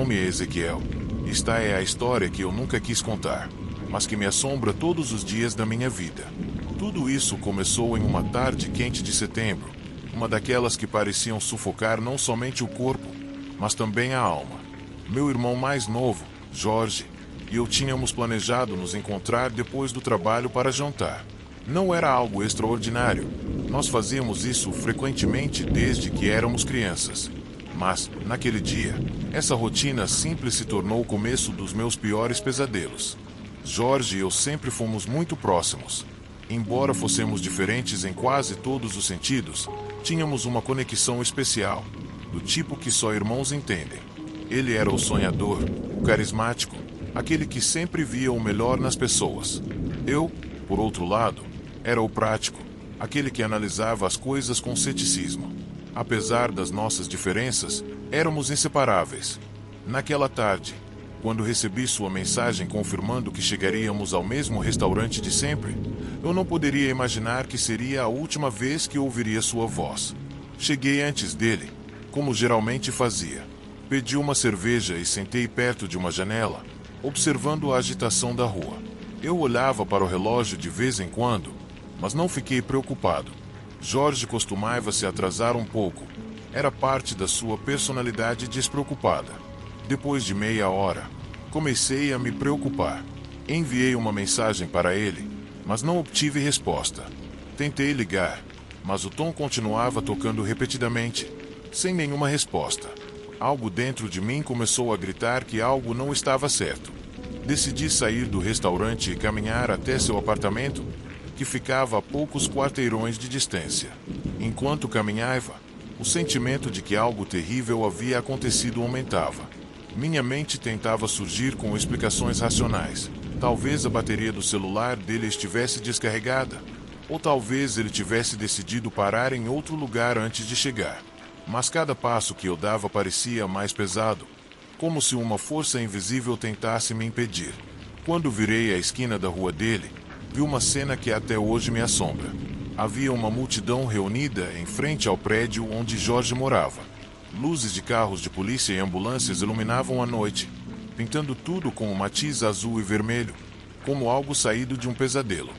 nome é Ezequiel. Esta é a história que eu nunca quis contar, mas que me assombra todos os dias da minha vida. Tudo isso começou em uma tarde quente de setembro, uma daquelas que pareciam sufocar não somente o corpo, mas também a alma. Meu irmão mais novo, Jorge, e eu tínhamos planejado nos encontrar depois do trabalho para jantar. Não era algo extraordinário. Nós fazíamos isso frequentemente desde que éramos crianças. Mas, naquele dia, essa rotina simples se tornou o começo dos meus piores pesadelos. Jorge e eu sempre fomos muito próximos. Embora fossemos diferentes em quase todos os sentidos, tínhamos uma conexão especial, do tipo que só irmãos entendem. Ele era o sonhador, o carismático, aquele que sempre via o melhor nas pessoas. Eu, por outro lado, era o prático, aquele que analisava as coisas com ceticismo. Apesar das nossas diferenças, éramos inseparáveis. Naquela tarde, quando recebi sua mensagem confirmando que chegaríamos ao mesmo restaurante de sempre, eu não poderia imaginar que seria a última vez que ouviria sua voz. Cheguei antes dele, como geralmente fazia. Pedi uma cerveja e sentei perto de uma janela, observando a agitação da rua. Eu olhava para o relógio de vez em quando, mas não fiquei preocupado. Jorge costumava se atrasar um pouco. Era parte da sua personalidade despreocupada. Depois de meia hora, comecei a me preocupar. Enviei uma mensagem para ele, mas não obtive resposta. Tentei ligar, mas o tom continuava tocando repetidamente, sem nenhuma resposta. Algo dentro de mim começou a gritar que algo não estava certo. Decidi sair do restaurante e caminhar até seu apartamento, que ficava a poucos quarteirões de distância. Enquanto caminhava, o sentimento de que algo terrível havia acontecido aumentava. Minha mente tentava surgir com explicações racionais. Talvez a bateria do celular dele estivesse descarregada, ou talvez ele tivesse decidido parar em outro lugar antes de chegar. Mas cada passo que eu dava parecia mais pesado, como se uma força invisível tentasse me impedir. Quando virei a esquina da rua dele, vi uma cena que até hoje me assombra. Havia uma multidão reunida em frente ao prédio onde Jorge morava. Luzes de carros de polícia e ambulâncias iluminavam a noite, pintando tudo com um matiz azul e vermelho, como algo saído de um pesadelo.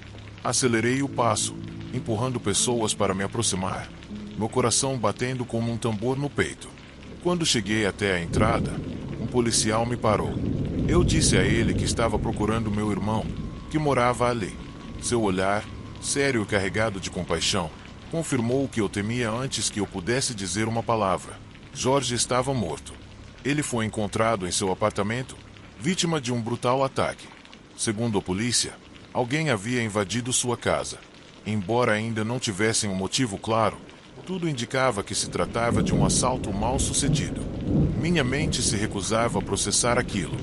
Acelerei o passo, empurrando pessoas para me aproximar, meu coração batendo como um tambor no peito. Quando cheguei até a entrada, um policial me parou. Eu disse a ele que estava procurando meu irmão, que morava ali. Seu olhar, sério e carregado de compaixão, confirmou o que eu temia antes que eu pudesse dizer uma palavra. Jorge estava morto. Ele foi encontrado em seu apartamento, vítima de um brutal ataque. Segundo a polícia, alguém havia invadido sua casa. Embora ainda não tivessem um motivo claro, tudo indicava que se tratava de um assalto mal sucedido. Minha mente se recusava a processar aquilo.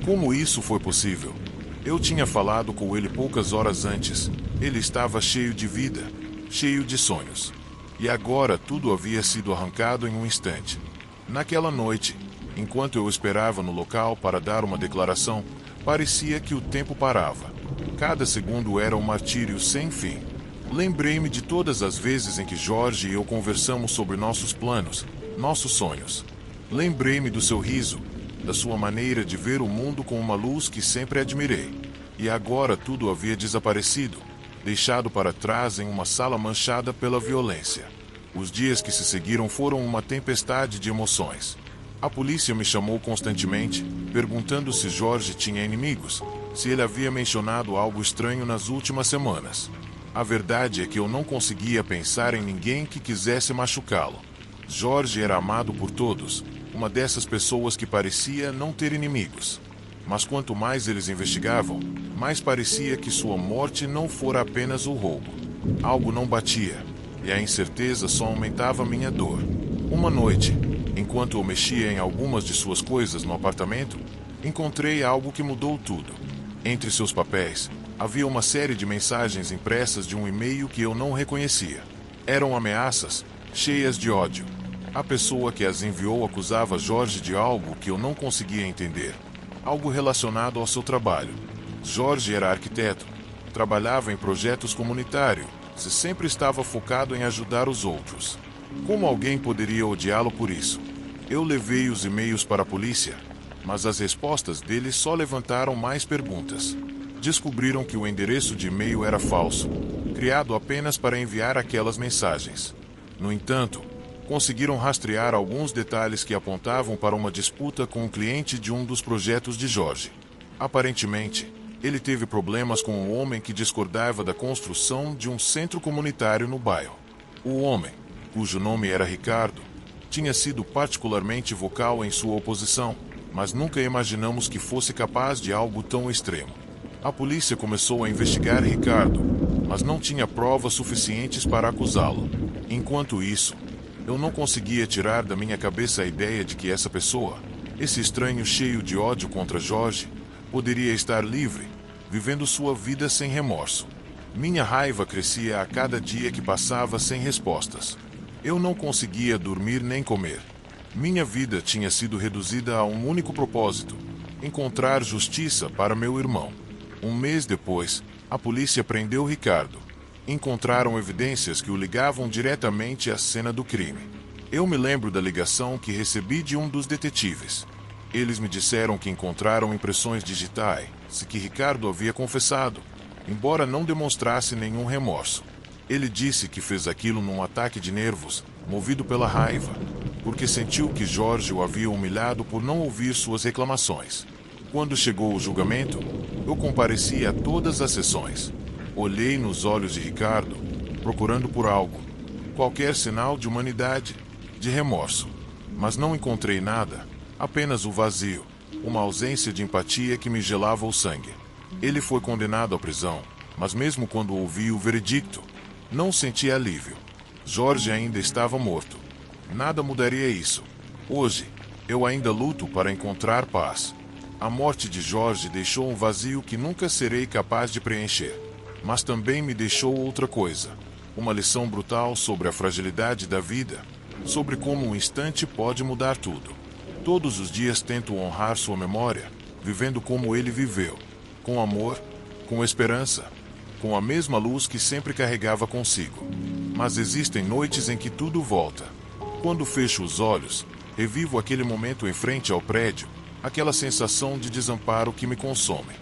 Como isso foi possível? Eu tinha falado com ele poucas horas antes. Ele estava cheio de vida, cheio de sonhos. E agora tudo havia sido arrancado em um instante. Naquela noite, enquanto eu esperava no local para dar uma declaração, parecia que o tempo parava. Cada segundo era um martírio sem fim. Lembrei-me de todas as vezes em que Jorge e eu conversamos sobre nossos planos, nossos sonhos. Lembrei-me do seu riso, da sua maneira de ver o mundo com uma luz que sempre admirei. E agora tudo havia desaparecido, deixado para trás em uma sala manchada pela violência. Os dias que se seguiram foram uma tempestade de emoções. A polícia me chamou constantemente, perguntando se Jorge tinha inimigos, se ele havia mencionado algo estranho nas últimas semanas. A verdade é que eu não conseguia pensar em ninguém que quisesse machucá-lo. Jorge era amado por todos, uma dessas pessoas que parecia não ter inimigos. Mas quanto mais eles investigavam, mais parecia que sua morte não fora apenas o roubo. Algo não batia, e a incerteza só aumentava minha dor. Uma noite, enquanto eu mexia em algumas de suas coisas no apartamento, encontrei algo que mudou tudo. Entre seus papéis, havia uma série de mensagens impressas de um e-mail que eu não reconhecia. Eram ameaças, cheias de ódio. A pessoa que as enviou acusava Jorge de algo que eu não conseguia entender. Algo relacionado ao seu trabalho. Jorge era arquiteto, trabalhava em projetos comunitários e sempre estava focado em ajudar os outros. Como alguém poderia odiá-lo por isso? Eu levei os e-mails para a polícia, mas as respostas dele só levantaram mais perguntas. Descobriram que o endereço de e-mail era falso, criado apenas para enviar aquelas mensagens. No entanto, conseguiram rastrear alguns detalhes que apontavam para uma disputa com o cliente de um dos projetos de Jorge. Aparentemente, ele teve problemas com um homem que discordava da construção de um centro comunitário no bairro. O homem, cujo nome era Ricardo, tinha sido particularmente vocal em sua oposição, mas nunca imaginamos que fosse capaz de algo tão extremo. A polícia começou a investigar Ricardo, mas não tinha provas suficientes para acusá-lo. Enquanto isso, eu não conseguia tirar da minha cabeça a ideia de que essa pessoa, esse estranho cheio de ódio contra Jorge, poderia estar livre, vivendo sua vida sem remorso. Minha raiva crescia a cada dia que passava sem respostas. Eu não conseguia dormir nem comer. Minha vida tinha sido reduzida a um único propósito: encontrar justiça para meu irmão. Um mês depois, a polícia prendeu Ricardo. Encontraram evidências que o ligavam diretamente à cena do crime. Eu me lembro da ligação que recebi de um dos detetives. Eles me disseram que encontraram impressões digitais, que Ricardo havia confessado, embora não demonstrasse nenhum remorso. Ele disse que fez aquilo num ataque de nervos, movido pela raiva, porque sentiu que Jorge o havia humilhado por não ouvir suas reclamações. Quando chegou o julgamento, eu compareci a todas as sessões. Olhei nos olhos de Ricardo, procurando por algo, qualquer sinal de humanidade, de remorso. Mas não encontrei nada, apenas o vazio, uma ausência de empatia que me gelava o sangue. Ele foi condenado à prisão, mas mesmo quando ouvi o veredicto, não senti alívio. Jorge ainda estava morto. Nada mudaria isso. Hoje, eu ainda luto para encontrar paz. A morte de Jorge deixou um vazio que nunca serei capaz de preencher. Mas também me deixou outra coisa. Uma lição brutal sobre a fragilidade da vida, sobre como um instante pode mudar tudo. Todos os dias tento honrar sua memória, vivendo como ele viveu, com amor, com esperança, com a mesma luz que sempre carregava consigo. Mas existem noites em que tudo volta. Quando fecho os olhos, revivo aquele momento em frente ao prédio, aquela sensação de desamparo que me consome.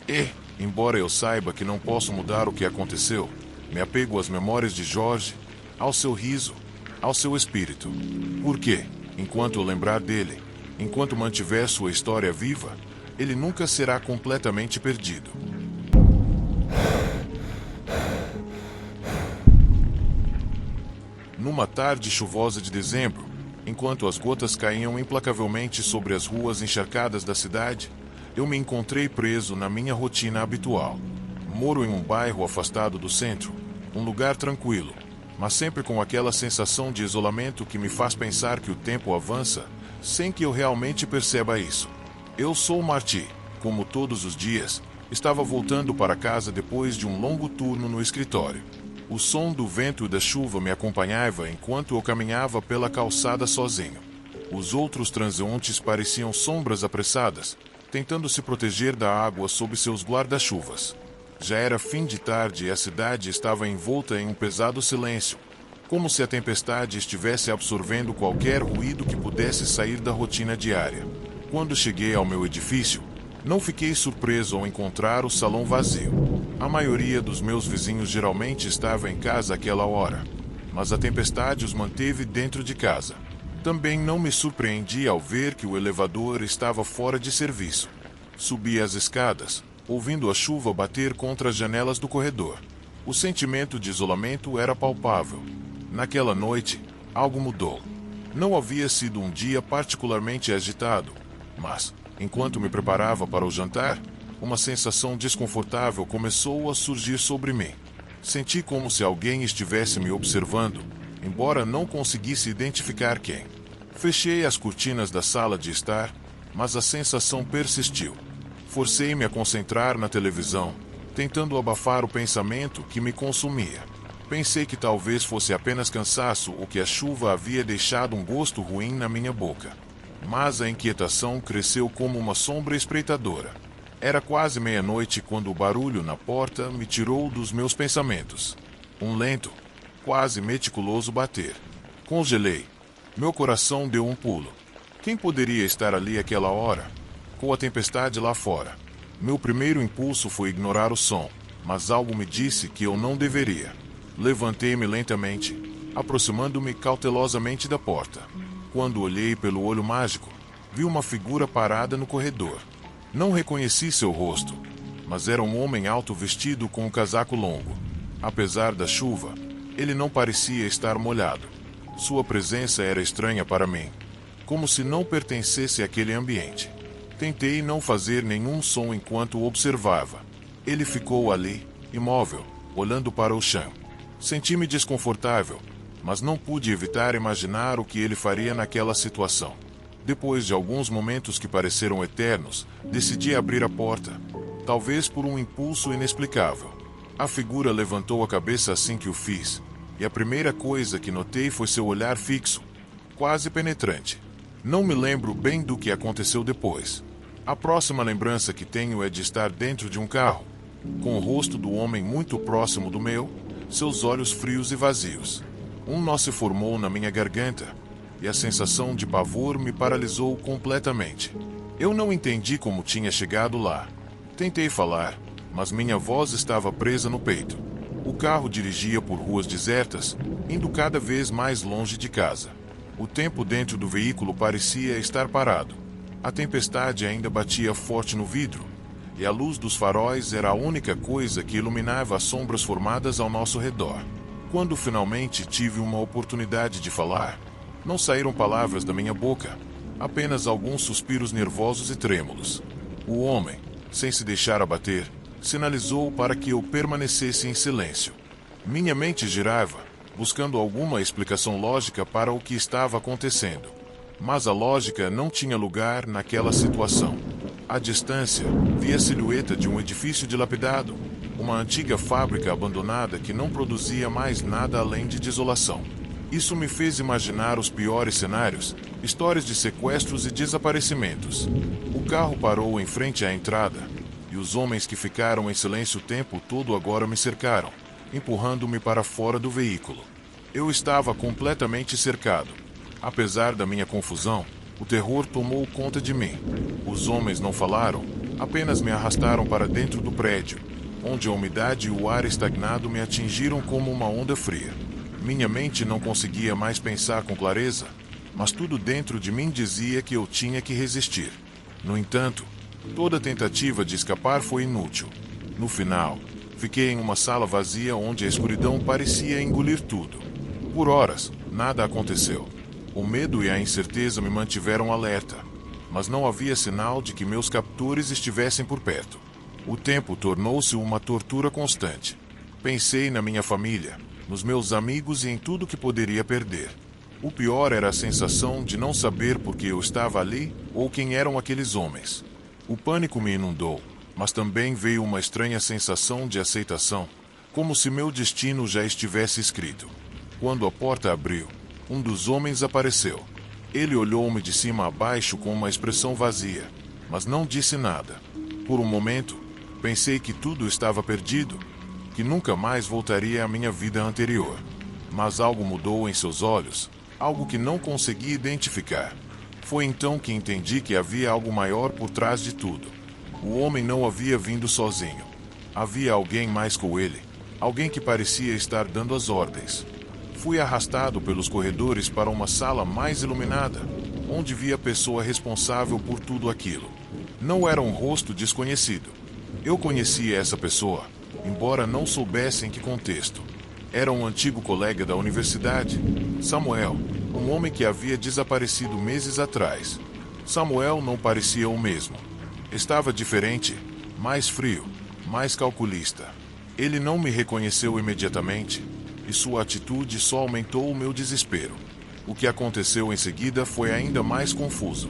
E, embora eu saiba que não posso mudar o que aconteceu, me apego às memórias de Jorge, ao seu riso, ao seu espírito. Porque, enquanto eu lembrar dele, enquanto mantiver sua história viva, ele nunca será completamente perdido. Numa tarde chuvosa de dezembro, enquanto as gotas caíam implacavelmente sobre as ruas encharcadas da cidade, eu me encontrei preso na minha rotina habitual. Moro em um bairro afastado do centro, um lugar tranquilo, mas sempre com aquela sensação de isolamento que me faz pensar que o tempo avança, sem que eu realmente perceba isso. Eu sou Marty, como todos os dias, estava voltando para casa depois de um longo turno no escritório. O som do vento e da chuva me acompanhava enquanto eu caminhava pela calçada sozinho. Os outros transeuntes pareciam sombras apressadas, tentando se proteger da água sob seus guarda-chuvas. Já era fim de tarde e a cidade estava envolta em um pesado silêncio, como se a tempestade estivesse absorvendo qualquer ruído que pudesse sair da rotina diária. Quando cheguei ao meu edifício, não fiquei surpreso ao encontrar o salão vazio. A maioria dos meus vizinhos geralmente estava em casa àquela hora, mas a tempestade os manteve dentro de casa. Também não me surpreendi ao ver que o elevador estava fora de serviço. Subi as escadas, ouvindo a chuva bater contra as janelas do corredor. O sentimento de isolamento era palpável. Naquela noite, algo mudou. Não havia sido um dia particularmente agitado, mas, enquanto me preparava para o jantar, uma sensação desconfortável começou a surgir sobre mim. Senti como se alguém estivesse me observando, embora não conseguisse identificar quem. Fechei as cortinas da sala de estar, mas a sensação persistiu. Forcei-me a concentrar na televisão, tentando abafar o pensamento que me consumia. Pensei que talvez fosse apenas cansaço ou que a chuva havia deixado um gosto ruim na minha boca. Mas a inquietação cresceu como uma sombra espreitadora. Era quase meia-noite quando o barulho na porta me tirou dos meus pensamentos. Um lento, quase meticuloso bater. Congelei. Meu coração deu um pulo. Quem poderia estar ali àquela hora? com a tempestade lá fora. Meu primeiro impulso foi ignorar o som, mas algo me disse que eu não deveria. Levantei-me lentamente, aproximando-me cautelosamente da porta. Quando olhei pelo olho mágico, vi uma figura parada no corredor. Não reconheci seu rosto, mas era um homem alto vestido com um casaco longo. Apesar da chuva, ele não parecia estar molhado. Sua presença era estranha para mim, como se não pertencesse àquele ambiente. Tentei não fazer nenhum som enquanto o observava. Ele ficou ali, imóvel, olhando para o chão. Senti-me desconfortável, mas não pude evitar imaginar o que ele faria naquela situação. Depois de alguns momentos que pareceram eternos, decidi abrir a porta, talvez por um impulso inexplicável. A figura levantou a cabeça assim que o fiz, e a primeira coisa que notei foi seu olhar fixo, quase penetrante. Não me lembro bem do que aconteceu depois. A próxima lembrança que tenho é de estar dentro de um carro, com o rosto do homem muito próximo do meu, seus olhos frios e vazios. Um nó se formou na minha garganta, e a sensação de pavor me paralisou completamente. Eu não entendi como tinha chegado lá. Tentei falar, mas minha voz estava presa no peito. O carro dirigia por ruas desertas, indo cada vez mais longe de casa. O tempo dentro do veículo parecia estar parado. A tempestade ainda batia forte no vidro, e a luz dos faróis era a única coisa que iluminava as sombras formadas ao nosso redor. Quando finalmente tive uma oportunidade de falar, não saíram palavras da minha boca, apenas alguns suspiros nervosos e trêmulos. O homem, sem se deixar abater, sinalizou para que eu permanecesse em silêncio. Minha mente girava, buscando alguma explicação lógica para o que estava acontecendo. Mas a lógica não tinha lugar naquela situação. À distância, vi a silhueta de um edifício dilapidado, uma antiga fábrica abandonada que não produzia mais nada além de desolação. Isso me fez imaginar os piores cenários, histórias de sequestros e desaparecimentos. O carro parou em frente à entrada, e os homens que ficaram em silêncio o tempo todo agora me cercaram, empurrando-me para fora do veículo. Eu estava completamente cercado. Apesar da minha confusão, o terror tomou conta de mim. Os homens não falaram, apenas me arrastaram para dentro do prédio, onde a umidade e o ar estagnado me atingiram como uma onda fria. Minha mente não conseguia mais pensar com clareza, mas tudo dentro de mim dizia que eu tinha que resistir. No entanto, toda tentativa de escapar foi inútil. No final, fiquei em uma sala vazia onde a escuridão parecia engolir tudo. Por horas, nada aconteceu. O medo e a incerteza me mantiveram alerta, mas não havia sinal de que meus captores estivessem por perto. O tempo tornou-se uma tortura constante. Pensei na minha família, nos meus amigos e em tudo que poderia perder. O pior era a sensação de não saber por que eu estava ali ou quem eram aqueles homens. O pânico me inundou, mas também veio uma estranha sensação de aceitação, como se meu destino já estivesse escrito. Quando a porta abriu, um dos homens apareceu. Ele olhou-me de cima a baixo com uma expressão vazia, mas não disse nada. Por um momento, pensei que tudo estava perdido, que nunca mais voltaria à minha vida anterior. Mas algo mudou em seus olhos, algo que não consegui identificar. Foi então que entendi que havia algo maior por trás de tudo. O homem não havia vindo sozinho. Havia alguém mais com ele, alguém que parecia estar dando as ordens. Fui arrastado pelos corredores para uma sala mais iluminada, onde vi a pessoa responsável por tudo aquilo. Não era um rosto desconhecido. Eu conhecia essa pessoa, embora não soubesse em que contexto. Era um antigo colega da universidade, Samuel, um homem que havia desaparecido meses atrás. Samuel não parecia o mesmo. Estava diferente, mais frio, mais calculista. Ele não me reconheceu imediatamente, e sua atitude só aumentou o meu desespero. O que aconteceu em seguida foi ainda mais confuso.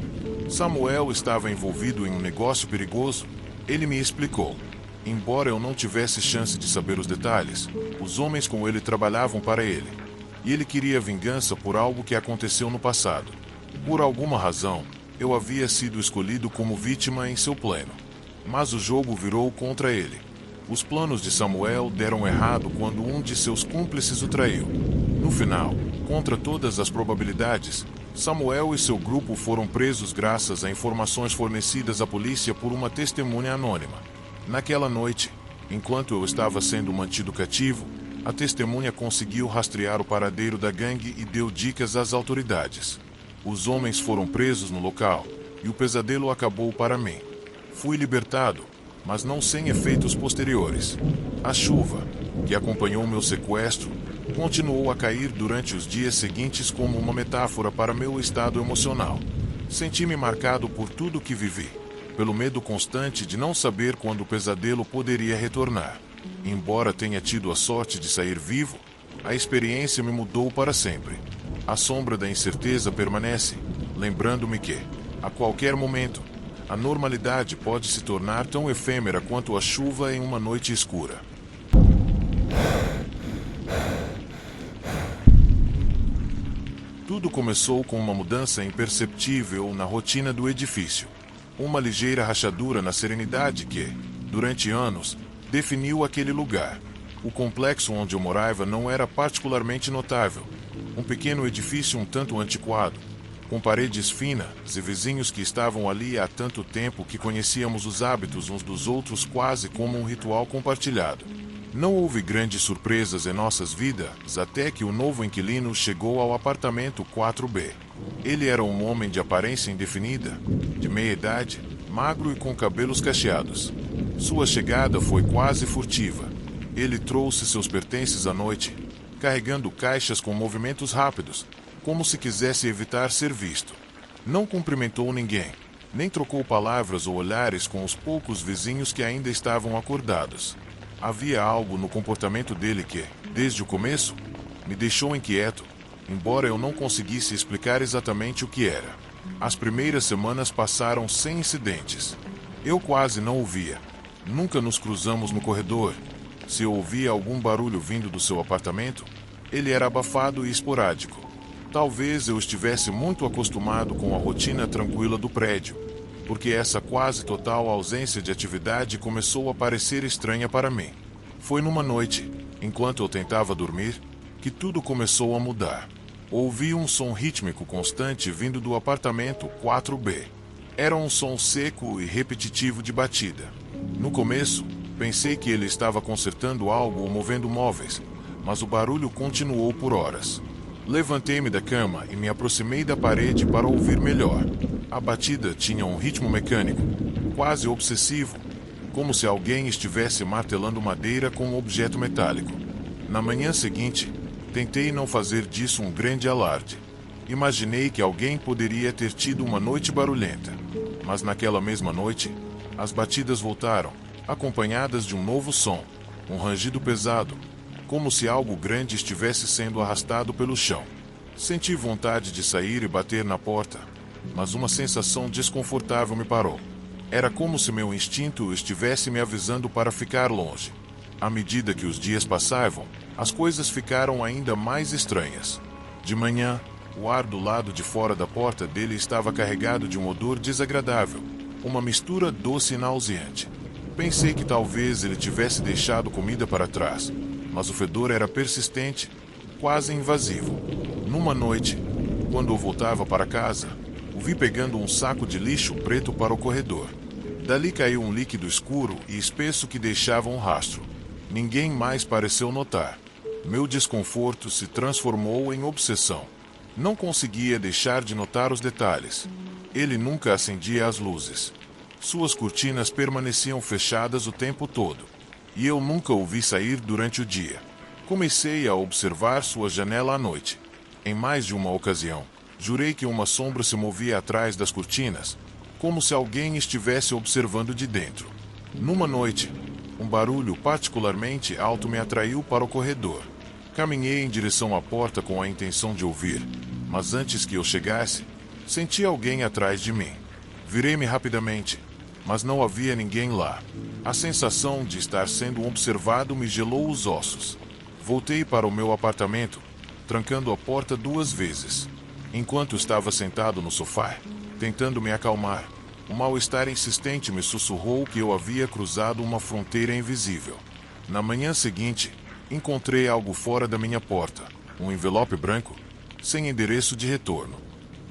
Samuel estava envolvido em um negócio perigoso, ele me explicou. Embora eu não tivesse chance de saber os detalhes, os homens com ele trabalhavam para ele. E ele queria vingança por algo que aconteceu no passado. Por alguma razão, eu havia sido escolhido como vítima em seu plano. Mas o jogo virou contra ele. Os planos de Samuel deram errado quando um de seus cúmplices o traiu. No final, contra todas as probabilidades, Samuel e seu grupo foram presos graças a informações fornecidas à polícia por uma testemunha anônima. Naquela noite, enquanto eu estava sendo mantido cativo, a testemunha conseguiu rastrear o paradeiro da gangue e deu dicas às autoridades. Os homens foram presos no local, e o pesadelo acabou para mim. Fui libertado, mas não sem efeitos posteriores. A chuva, que acompanhou meu sequestro, continuou a cair durante os dias seguintes como uma metáfora para meu estado emocional. Senti-me marcado por tudo que vivi, pelo medo constante de não saber quando o pesadelo poderia retornar. Embora tenha tido a sorte de sair vivo, a experiência me mudou para sempre. A sombra da incerteza permanece, lembrando-me que, a qualquer momento, a normalidade pode se tornar tão efêmera quanto a chuva em uma noite escura. Tudo começou com uma mudança imperceptível na rotina do edifício. Uma ligeira rachadura na serenidade que, durante anos, definiu aquele lugar. O complexo onde eu morava não era particularmente notável. Um pequeno edifício um tanto antiquado, com paredes finas e vizinhos que estavam ali há tanto tempo que conhecíamos os hábitos uns dos outros quase como um ritual compartilhado. Não houve grandes surpresas em nossas vidas até que o novo inquilino chegou ao apartamento 4B. Ele era um homem de aparência indefinida, de meia idade, magro e com cabelos cacheados. Sua chegada foi quase furtiva. Ele trouxe seus pertences à noite, carregando caixas com movimentos rápidos, como se quisesse evitar ser visto. Não cumprimentou ninguém, nem trocou palavras ou olhares com os poucos vizinhos que ainda estavam acordados. Havia algo no comportamento dele que, desde o começo, me deixou inquieto, embora eu não conseguisse explicar exatamente o que era. As primeiras semanas passaram sem incidentes. Eu quase não o via. Nunca nos cruzamos no corredor. Se eu ouvia algum barulho vindo do seu apartamento, ele era abafado e esporádico. Talvez eu estivesse muito acostumado com a rotina tranquila do prédio, porque essa quase total ausência de atividade começou a parecer estranha para mim. Foi numa noite, enquanto eu tentava dormir, que tudo começou a mudar. Ouvi um som rítmico constante vindo do apartamento 4B. Era um som seco e repetitivo de batida. No começo, pensei que ele estava consertando algo ou movendo móveis, mas o barulho continuou por horas. Levantei-me da cama e me aproximei da parede para ouvir melhor. A batida tinha um ritmo mecânico, quase obsessivo, como se alguém estivesse martelando madeira com um objeto metálico. Na manhã seguinte, tentei não fazer disso um grande alarde. Imaginei que alguém poderia ter tido uma noite barulhenta. Mas naquela mesma noite, as batidas voltaram, acompanhadas de um novo som, um rangido pesado, como se algo grande estivesse sendo arrastado pelo chão. Senti vontade de sair e bater na porta, mas uma sensação desconfortável me parou. Era como se meu instinto estivesse me avisando para ficar longe. À medida que os dias passavam, as coisas ficaram ainda mais estranhas. De manhã, o ar do lado de fora da porta dele estava carregado de um odor desagradável, uma mistura doce e nauseante. Pensei que talvez ele tivesse deixado comida para trás, mas o fedor era persistente, quase invasivo. Numa noite, quando eu voltava para casa, o vi pegando um saco de lixo preto para o corredor. Dali caiu um líquido escuro e espesso que deixava um rastro. Ninguém mais pareceu notar. Meu desconforto se transformou em obsessão. Não conseguia deixar de notar os detalhes. Ele nunca acendia as luzes. Suas cortinas permaneciam fechadas o tempo todo. E eu nunca o vi sair durante o dia. Comecei a observar sua janela à noite. Em mais de uma ocasião, jurei que uma sombra se movia atrás das cortinas, como se alguém estivesse observando de dentro. Numa noite, um barulho particularmente alto me atraiu para o corredor. Caminhei em direção à porta com a intenção de ouvir, mas antes que eu chegasse, senti alguém atrás de mim. Virei-me rapidamente, mas não havia ninguém lá. A sensação de estar sendo observado me gelou os ossos. Voltei para o meu apartamento, trancando a porta 2 vezes. Enquanto estava sentado no sofá, tentando me acalmar, o mal-estar insistente me sussurrou que eu havia cruzado uma fronteira invisível. Na manhã seguinte, encontrei algo fora da minha porta, um envelope branco, sem endereço de retorno.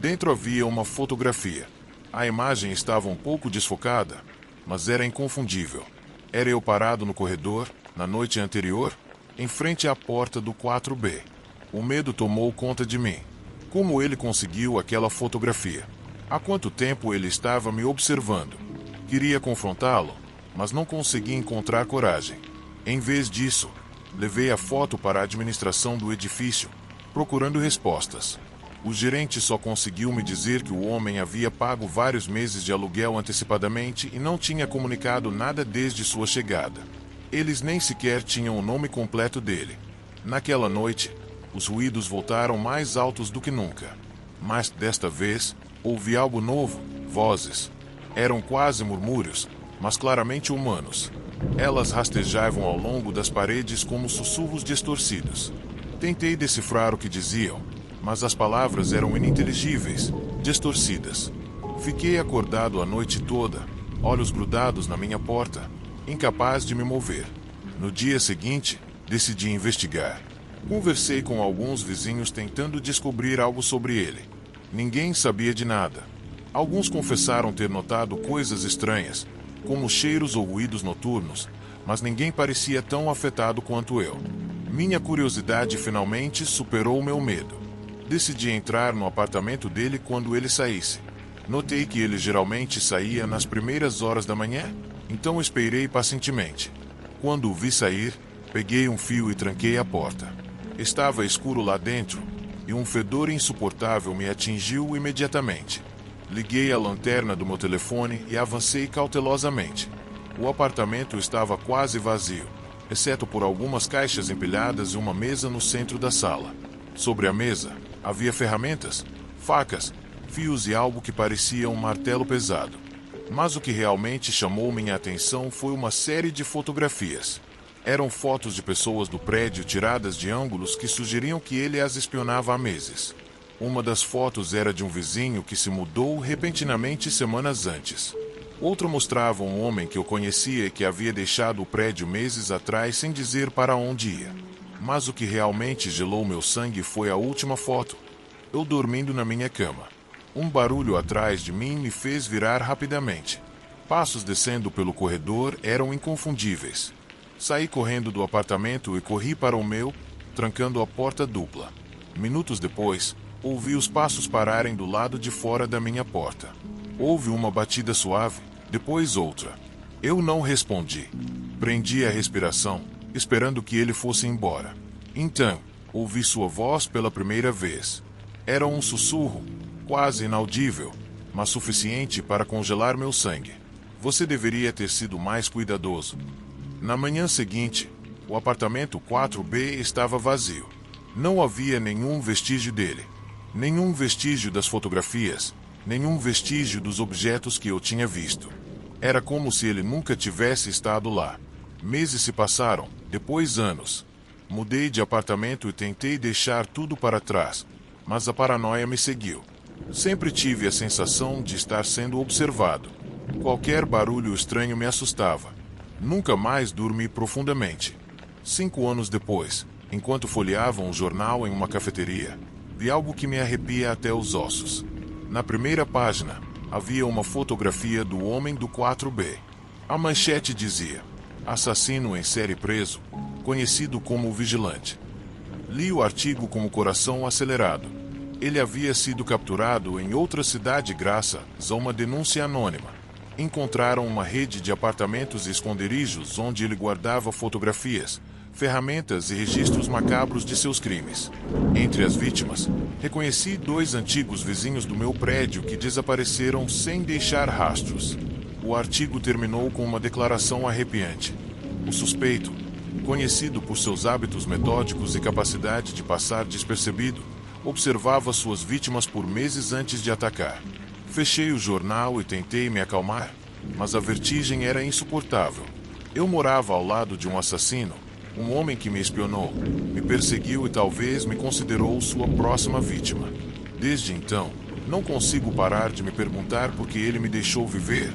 Dentro havia uma fotografia. A imagem estava um pouco desfocada, mas era inconfundível. Era eu parado no corredor, na noite anterior, em frente à porta do 4B. O medo tomou conta de mim. Como ele conseguiu aquela fotografia? Há quanto tempo ele estava me observando? Queria confrontá-lo, mas não consegui encontrar coragem. Em vez disso, levei a foto para a administração do edifício, procurando respostas. O gerente só conseguiu me dizer que o homem havia pago vários meses de aluguel antecipadamente e não tinha comunicado nada desde sua chegada. Eles nem sequer tinham o nome completo dele. Naquela noite, os ruídos voltaram mais altos do que nunca. Mas, desta vez, ouvi algo novo, vozes. Eram quase murmúrios, mas claramente humanos. Elas rastejavam ao longo das paredes como sussurros distorcidos. Tentei decifrar o que diziam, mas as palavras eram ininteligíveis, distorcidas. Fiquei acordado a noite toda, olhos grudados na minha porta, incapaz de me mover. No dia seguinte, decidi investigar. Conversei com alguns vizinhos tentando descobrir algo sobre ele. Ninguém sabia de nada. Alguns confessaram ter notado coisas estranhas, como cheiros ou ruídos noturnos, mas ninguém parecia tão afetado quanto eu. Minha curiosidade finalmente superou meu medo. Decidi entrar no apartamento dele quando ele saísse. Notei que ele geralmente saía nas primeiras horas da manhã, então esperei pacientemente. Quando o vi sair, peguei um fio e tranquei a porta. Estava escuro lá dentro, e um fedor insuportável me atingiu imediatamente. Liguei a lanterna do meu telefone e avancei cautelosamente. O apartamento estava quase vazio, exceto por algumas caixas empilhadas e uma mesa no centro da sala. Sobre a mesa, havia ferramentas, facas, fios e algo que parecia um martelo pesado. Mas o que realmente chamou minha atenção foi uma série de fotografias. Eram fotos de pessoas do prédio tiradas de ângulos que sugeriam que ele as espionava há meses. Uma das fotos era de um vizinho que se mudou repentinamente semanas antes. Outra mostrava um homem que eu conhecia e que havia deixado o prédio meses atrás sem dizer para onde ia. Mas o que realmente gelou meu sangue foi a última foto. Eu dormindo na minha cama. Um barulho atrás de mim me fez virar rapidamente. Passos descendo pelo corredor eram inconfundíveis. Saí correndo do apartamento e corri para o meu, trancando a porta dupla. Minutos depois, ouvi os passos pararem do lado de fora da minha porta. Houve uma batida suave, depois outra. Eu não respondi. Prendi a respiração, esperando que ele fosse embora. Então, ouvi sua voz pela primeira vez. Era um sussurro, quase inaudível, mas suficiente para congelar meu sangue. Você deveria ter sido mais cuidadoso. Na manhã seguinte, o apartamento 4B estava vazio. Não havia nenhum vestígio dele. Nenhum vestígio das fotografias, nenhum vestígio dos objetos que eu tinha visto. Era como se ele nunca tivesse estado lá. Meses se passaram, depois anos. Mudei de apartamento e tentei deixar tudo para trás, mas a paranoia me seguiu. Sempre tive a sensação de estar sendo observado. Qualquer barulho estranho me assustava. Nunca mais dormi profundamente. 5 anos depois, enquanto folheava um jornal em uma cafeteria, vi algo que me arrepia até os ossos. Na primeira página, havia uma fotografia do homem do 4B. A manchete dizia: assassino em série preso, conhecido como o Vigilante. Li o artigo com o coração acelerado. Ele havia sido capturado em outra cidade graças a uma denúncia anônima. Encontraram uma rede de apartamentos e esconderijos onde ele guardava fotografias, ferramentas e registros macabros de seus crimes. Entre as vítimas, reconheci 2 antigos vizinhos do meu prédio que desapareceram sem deixar rastros. O artigo terminou com uma declaração arrepiante. O suspeito, conhecido por seus hábitos metódicos e capacidade de passar despercebido, observava suas vítimas por meses antes de atacar. Fechei o jornal e tentei me acalmar, mas a vertigem era insuportável. Eu morava ao lado de um assassino, um homem que me espionou, me perseguiu e talvez me considerou sua próxima vítima. Desde então, não consigo parar de me perguntar por que ele me deixou viver,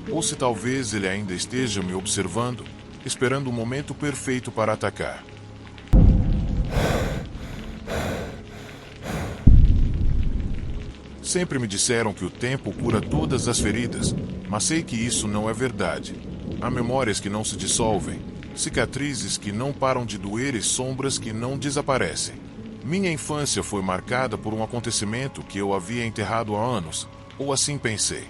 ou se talvez ele ainda esteja me observando, esperando o momento perfeito para atacar. Sempre me disseram que o tempo cura todas as feridas, mas sei que isso não é verdade. Há memórias que não se dissolvem, cicatrizes que não param de doer e sombras que não desaparecem. Minha infância foi marcada por um acontecimento que eu havia enterrado há anos, ou assim pensei.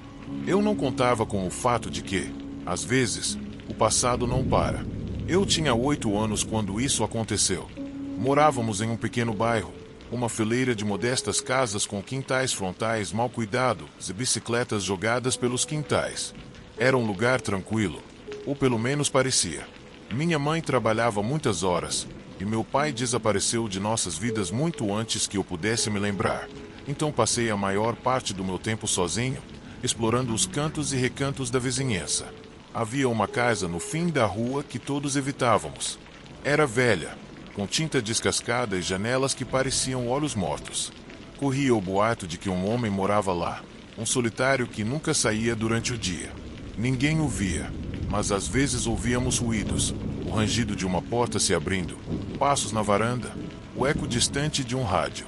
Eu não contava com o fato de que, às vezes, o passado não para. Eu tinha 8 anos quando isso aconteceu. Morávamos em um pequeno bairro, uma fileira de modestas casas com quintais frontais mal cuidados e bicicletas jogadas pelos quintais. Era um lugar tranquilo, ou pelo menos parecia. Minha mãe trabalhava muitas horas, e meu pai desapareceu de nossas vidas muito antes que eu pudesse me lembrar. Então passei a maior parte do meu tempo sozinho, explorando os cantos e recantos da vizinhança. Havia uma casa no fim da rua que todos evitávamos. Era velha, com tinta descascada e janelas que pareciam olhos mortos. Corria o boato de que um homem morava lá, um solitário que nunca saía durante o dia. Ninguém o via, mas às vezes ouvíamos ruídos, o rangido de uma porta se abrindo, passos na varanda, o eco distante de um rádio.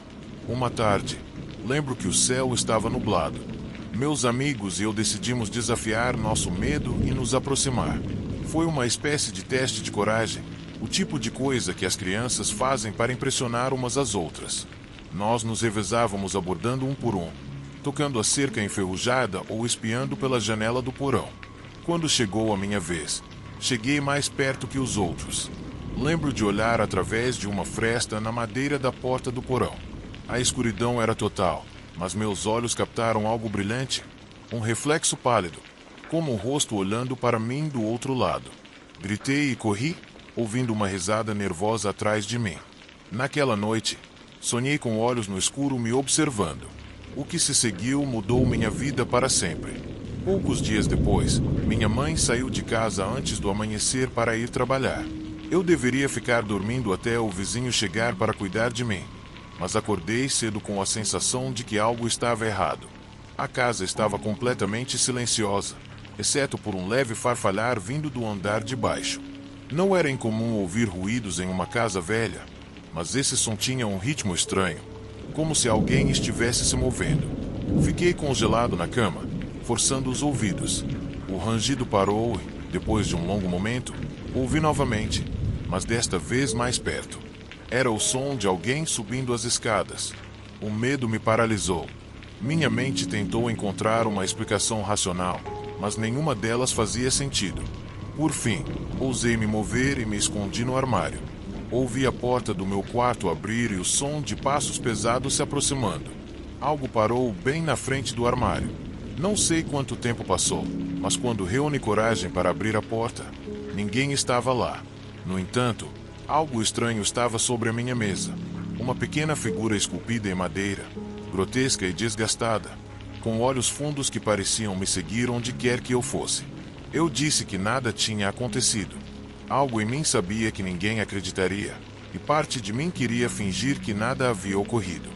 Uma tarde, lembro que o céu estava nublado. Meus amigos e eu decidimos desafiar nosso medo e nos aproximar. Foi uma espécie de teste de coragem, o tipo de coisa que as crianças fazem para impressionar umas às outras. Nós nos revezávamos abordando um por um, tocando a cerca enferrujada ou espiando pela janela do porão. Quando chegou a minha vez, cheguei mais perto que os outros. Lembro de olhar através de uma fresta na madeira da porta do porão. A escuridão era total, mas meus olhos captaram algo brilhante, um reflexo pálido, como um rosto olhando para mim do outro lado. Gritei e corri, ouvindo uma risada nervosa atrás de mim. Naquela noite, sonhei com olhos no escuro me observando. O que se seguiu mudou minha vida para sempre. Poucos dias depois, minha mãe saiu de casa antes do amanhecer para ir trabalhar. Eu deveria ficar dormindo até o vizinho chegar para cuidar de mim, mas acordei cedo com a sensação de que algo estava errado. A casa estava completamente silenciosa, exceto por um leve farfalhar vindo do andar de baixo. Não era incomum ouvir ruídos em uma casa velha, mas esse som tinha um ritmo estranho, como se alguém estivesse se movendo. Fiquei congelado na cama, forçando os ouvidos. O rangido parou e, depois de um longo momento, ouvi novamente, mas desta vez mais perto. Era o som de alguém subindo as escadas. O medo me paralisou. Minha mente tentou encontrar uma explicação racional, mas nenhuma delas fazia sentido. Por fim, ousei me mover e me escondi no armário. Ouvi a porta do meu quarto abrir e o som de passos pesados se aproximando. Algo parou bem na frente do armário. Não sei quanto tempo passou, mas quando reuni coragem para abrir a porta, ninguém estava lá. No entanto, algo estranho estava sobre a minha mesa. Uma pequena figura esculpida em madeira, grotesca e desgastada, com olhos fundos que pareciam me seguir onde quer que eu fosse. Eu disse que nada tinha acontecido. Algo em mim sabia que ninguém acreditaria, e parte de mim queria fingir que nada havia ocorrido.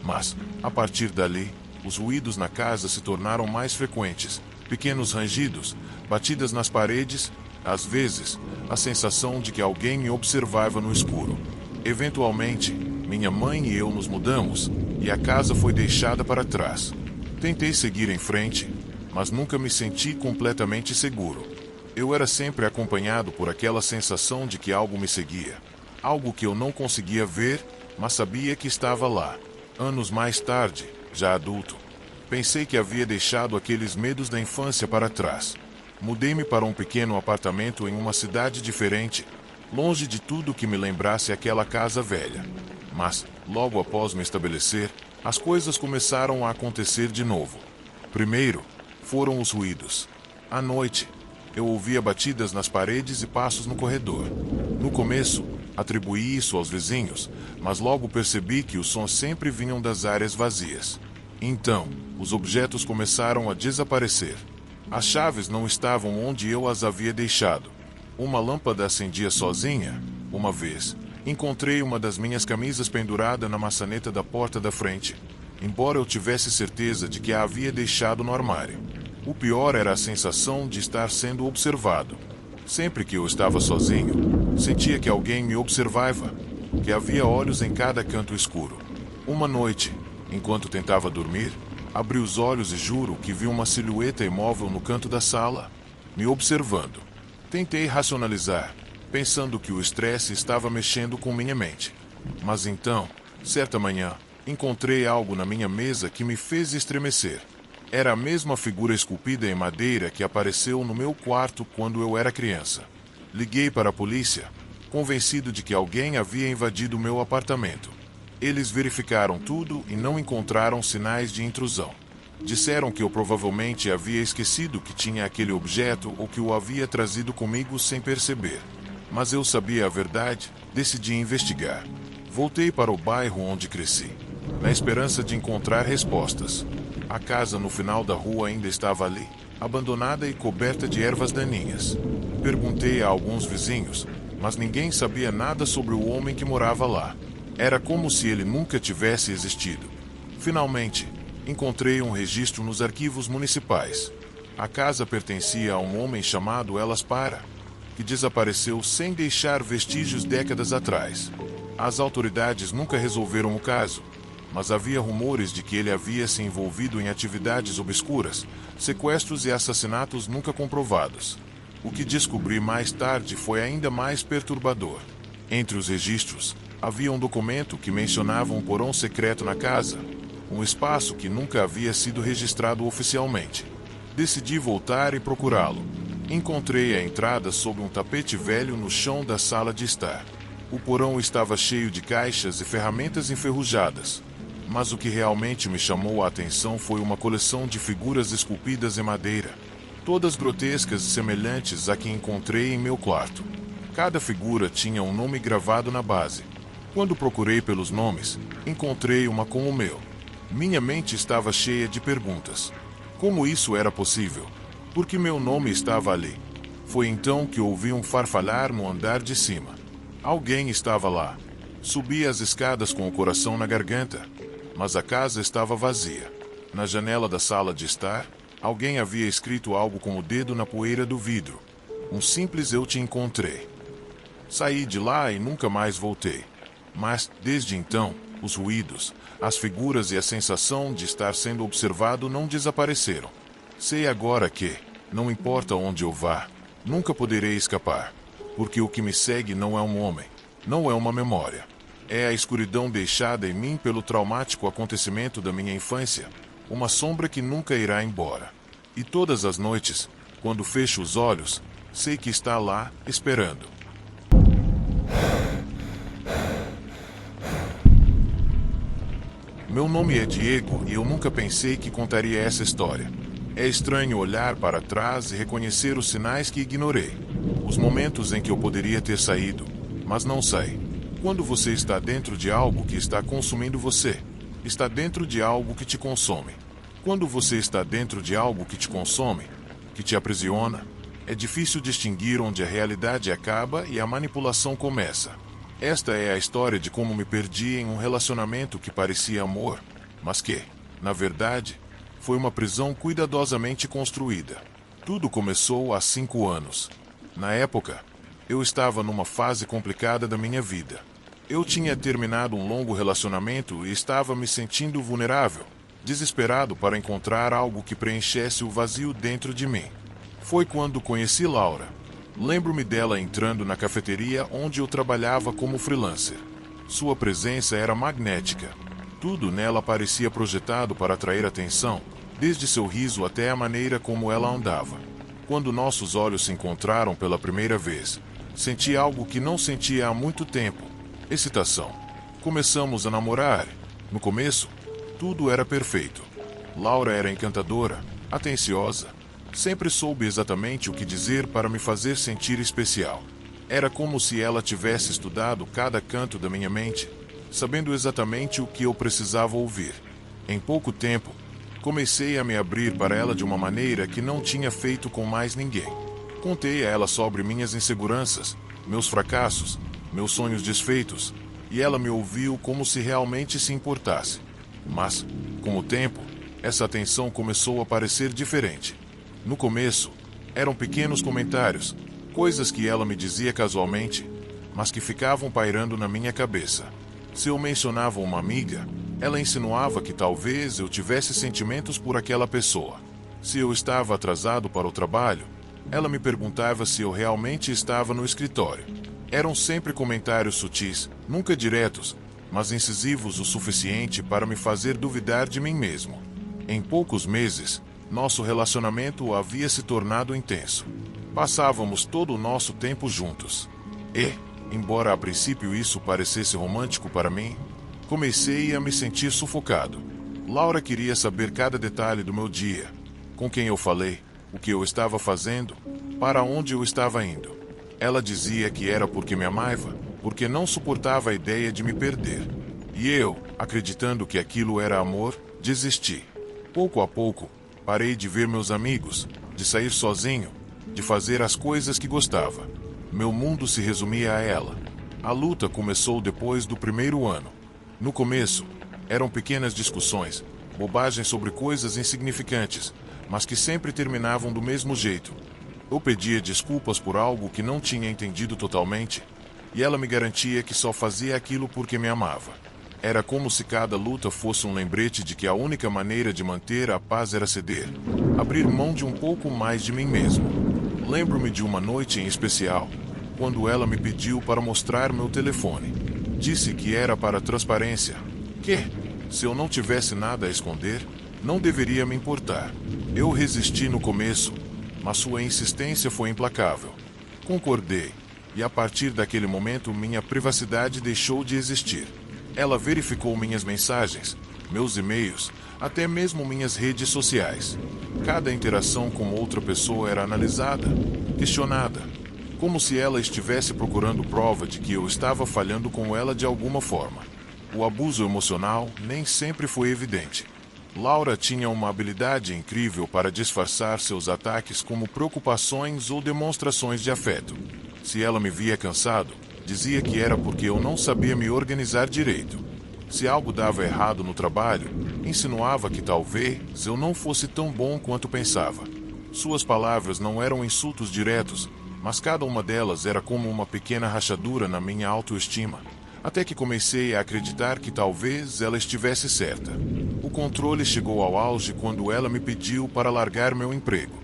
Mas, a partir dali, os ruídos na casa se tornaram mais frequentes. Pequenos rangidos, batidas nas paredes, às vezes, a sensação de que alguém me observava no escuro. Eventualmente, minha mãe e eu nos mudamos, e a casa foi deixada para trás. Tentei seguir em frente, mas nunca me senti completamente seguro. Eu era sempre acompanhado por aquela sensação de que algo me seguia. Algo que eu não conseguia ver, mas sabia que estava lá. Anos mais tarde, já adulto, pensei que havia deixado aqueles medos da infância para trás. Mudei-me para um pequeno apartamento em uma cidade diferente, longe de tudo que me lembrasse aquela casa velha. Mas, logo após me estabelecer, as coisas começaram a acontecer de novo. Primeiro, foram os ruídos. À noite, eu ouvia batidas nas paredes e passos no corredor. No começo, atribuí isso aos vizinhos, mas logo percebi que os sons sempre vinham das áreas vazias. Então, os objetos começaram a desaparecer. As chaves não estavam onde eu as havia deixado. Uma lâmpada acendia sozinha. Uma vez, encontrei uma das minhas camisas pendurada na maçaneta da porta da frente, embora eu tivesse certeza de que a havia deixado no armário. O pior era a sensação de estar sendo observado. Sempre que eu estava sozinho, sentia que alguém me observava, que havia olhos em cada canto escuro. Uma noite, enquanto tentava dormir, Abri os olhos e juro que vi uma silhueta imóvel no canto da sala, me observando. Tentei racionalizar, pensando que o estresse estava mexendo com minha mente. Mas então, certa manhã, encontrei algo na minha mesa que me fez estremecer. Era a mesma figura esculpida em madeira que apareceu no meu quarto quando eu era criança. Liguei para a polícia, convencido de que alguém havia invadido meu apartamento. Eles verificaram tudo e não encontraram sinais de intrusão. Disseram que eu provavelmente havia esquecido que tinha aquele objeto ou que o havia trazido comigo sem perceber. Mas eu sabia a verdade, decidi investigar. Voltei para o bairro onde cresci, na esperança de encontrar respostas. A casa no final da rua ainda estava ali, abandonada e coberta de ervas daninhas. Perguntei a alguns vizinhos, mas ninguém sabia nada sobre o homem que morava lá. Era como se ele nunca tivesse existido. Finalmente, encontrei um registro nos arquivos municipais. A casa pertencia a um homem chamado Elas Para, que desapareceu sem deixar vestígios décadas atrás. As autoridades nunca resolveram o caso, mas havia rumores de que ele havia se envolvido em atividades obscuras, sequestros e assassinatos nunca comprovados. O que descobri mais tarde foi ainda mais perturbador. Entre os registros, havia um documento que mencionava um porão secreto na casa, um espaço que nunca havia sido registrado oficialmente. Decidi voltar e procurá-lo. Encontrei a entrada sob um tapete velho no chão da sala de estar. O porão estava cheio de caixas e ferramentas enferrujadas. Mas o que realmente me chamou a atenção foi uma coleção de figuras esculpidas em madeira, todas grotescas e semelhantes à que encontrei em meu quarto. Cada figura tinha um nome gravado na base. Quando procurei pelos nomes, encontrei uma com o meu. Minha mente estava cheia de perguntas. Como isso era possível? Por que meu nome estava ali? Foi então que ouvi um farfalhar no andar de cima. Alguém estava lá. Subi as escadas com o coração na garganta, mas a casa estava vazia. Na janela da sala de estar, alguém havia escrito algo com o dedo na poeira do vidro. Um simples "eu te encontrei". Saí de lá e nunca mais voltei. Mas, desde então, os ruídos, as figuras e a sensação de estar sendo observado não desapareceram. Sei agora que, não importa onde eu vá, nunca poderei escapar, porque o que me segue não é um homem, não é uma memória. É a escuridão deixada em mim pelo traumático acontecimento da minha infância, uma sombra que nunca irá embora. E todas as noites, quando fecho os olhos, sei que está lá, esperando. Meu nome é Diego e eu nunca pensei que contaria essa história. É estranho olhar para trás e reconhecer os sinais que ignorei. Os momentos em que eu poderia ter saído, mas não saí. Quando você está dentro de algo que está consumindo você, está dentro de algo que te consome. Quando você está dentro de algo que te consome, que te aprisiona, é difícil distinguir onde a realidade acaba e a manipulação começa. Esta é a história de como me perdi em um relacionamento que parecia amor, mas que, na verdade, foi uma prisão cuidadosamente construída. Tudo começou há 5 anos. Na época, eu estava numa fase complicada da minha vida. Eu tinha terminado um longo relacionamento e estava me sentindo vulnerável, desesperado para encontrar algo que preenchesse o vazio dentro de mim. Foi quando conheci Laura. Lembro-me dela entrando na cafeteria onde eu trabalhava como freelancer. Sua presença era magnética. Tudo nela parecia projetado para atrair atenção, desde seu riso até a maneira como ela andava. Quando nossos olhos se encontraram pela primeira vez, senti algo que não sentia há muito tempo: excitação. Começamos a namorar. No começo, tudo era perfeito. Laura era encantadora, atenciosa. Sempre soube exatamente o que dizer para me fazer sentir especial. Era como se ela tivesse estudado cada canto da minha mente, sabendo exatamente o que eu precisava ouvir. Em pouco tempo, comecei a me abrir para ela de uma maneira que não tinha feito com mais ninguém. Contei a ela sobre minhas inseguranças, meus fracassos, meus sonhos desfeitos, e ela me ouviu como se realmente se importasse. Mas, com o tempo, essa atenção começou a parecer diferente. No começo, eram pequenos comentários, coisas que ela me dizia casualmente, mas que ficavam pairando na minha cabeça. Se eu mencionava uma amiga, Ela insinuava que talvez eu tivesse sentimentos por aquela pessoa. Se eu estava atrasado para o trabalho, ela me perguntava se eu realmente estava no escritório. Eram sempre comentários sutis, nunca diretos, mas incisivos o suficiente para me fazer duvidar de mim mesmo. Em poucos meses, nosso relacionamento havia se tornado intenso. Passávamos todo o nosso tempo juntos. E, embora a princípio isso parecesse romântico para mim, comecei a me sentir sufocado. Laura queria saber cada detalhe do meu dia, com quem eu falei, o que eu estava fazendo, para onde eu estava indo. Ela dizia que era porque me amava, porque não suportava a ideia de me perder. E eu, acreditando que aquilo era amor, desisti. Pouco a pouco, parei de ver meus amigos, de sair sozinho, de fazer as coisas que gostava. Meu mundo se resumia a ela. A luta começou depois do primeiro ano. No começo, eram pequenas discussões, bobagens sobre coisas insignificantes, mas que sempre terminavam do mesmo jeito. Eu pedia desculpas por algo que não tinha entendido totalmente, e ela me garantia que só fazia aquilo porque me amava. Era como se cada luta fosse um lembrete de que a única maneira de manter a paz era ceder, abrir mão de um pouco mais de mim mesmo. Lembro-me de uma noite em especial, quando ela me pediu para mostrar meu telefone. Disse que era para transparência, que, se eu não tivesse nada a esconder, não deveria me importar. Eu resisti no começo, mas sua insistência foi implacável. Concordei, e a partir daquele momento minha privacidade deixou de existir. Ela verificou minhas mensagens, meus e-mails, até mesmo minhas redes sociais. Cada interação com outra pessoa era analisada, questionada, como se ela estivesse procurando prova de que eu estava falhando com ela de alguma forma. O abuso emocional nem sempre foi evidente. Laura tinha uma habilidade incrível para disfarçar seus ataques como preocupações ou demonstrações de afeto. Se ela me via cansado, dizia que era porque eu não sabia me organizar direito. Se algo dava errado no trabalho, insinuava que talvez eu não fosse tão bom quanto pensava. Suas palavras não eram insultos diretos, mas cada uma delas era como uma pequena rachadura na minha autoestima, até que comecei a acreditar que talvez ela estivesse certa. O controle chegou ao auge quando ela me pediu para largar meu emprego.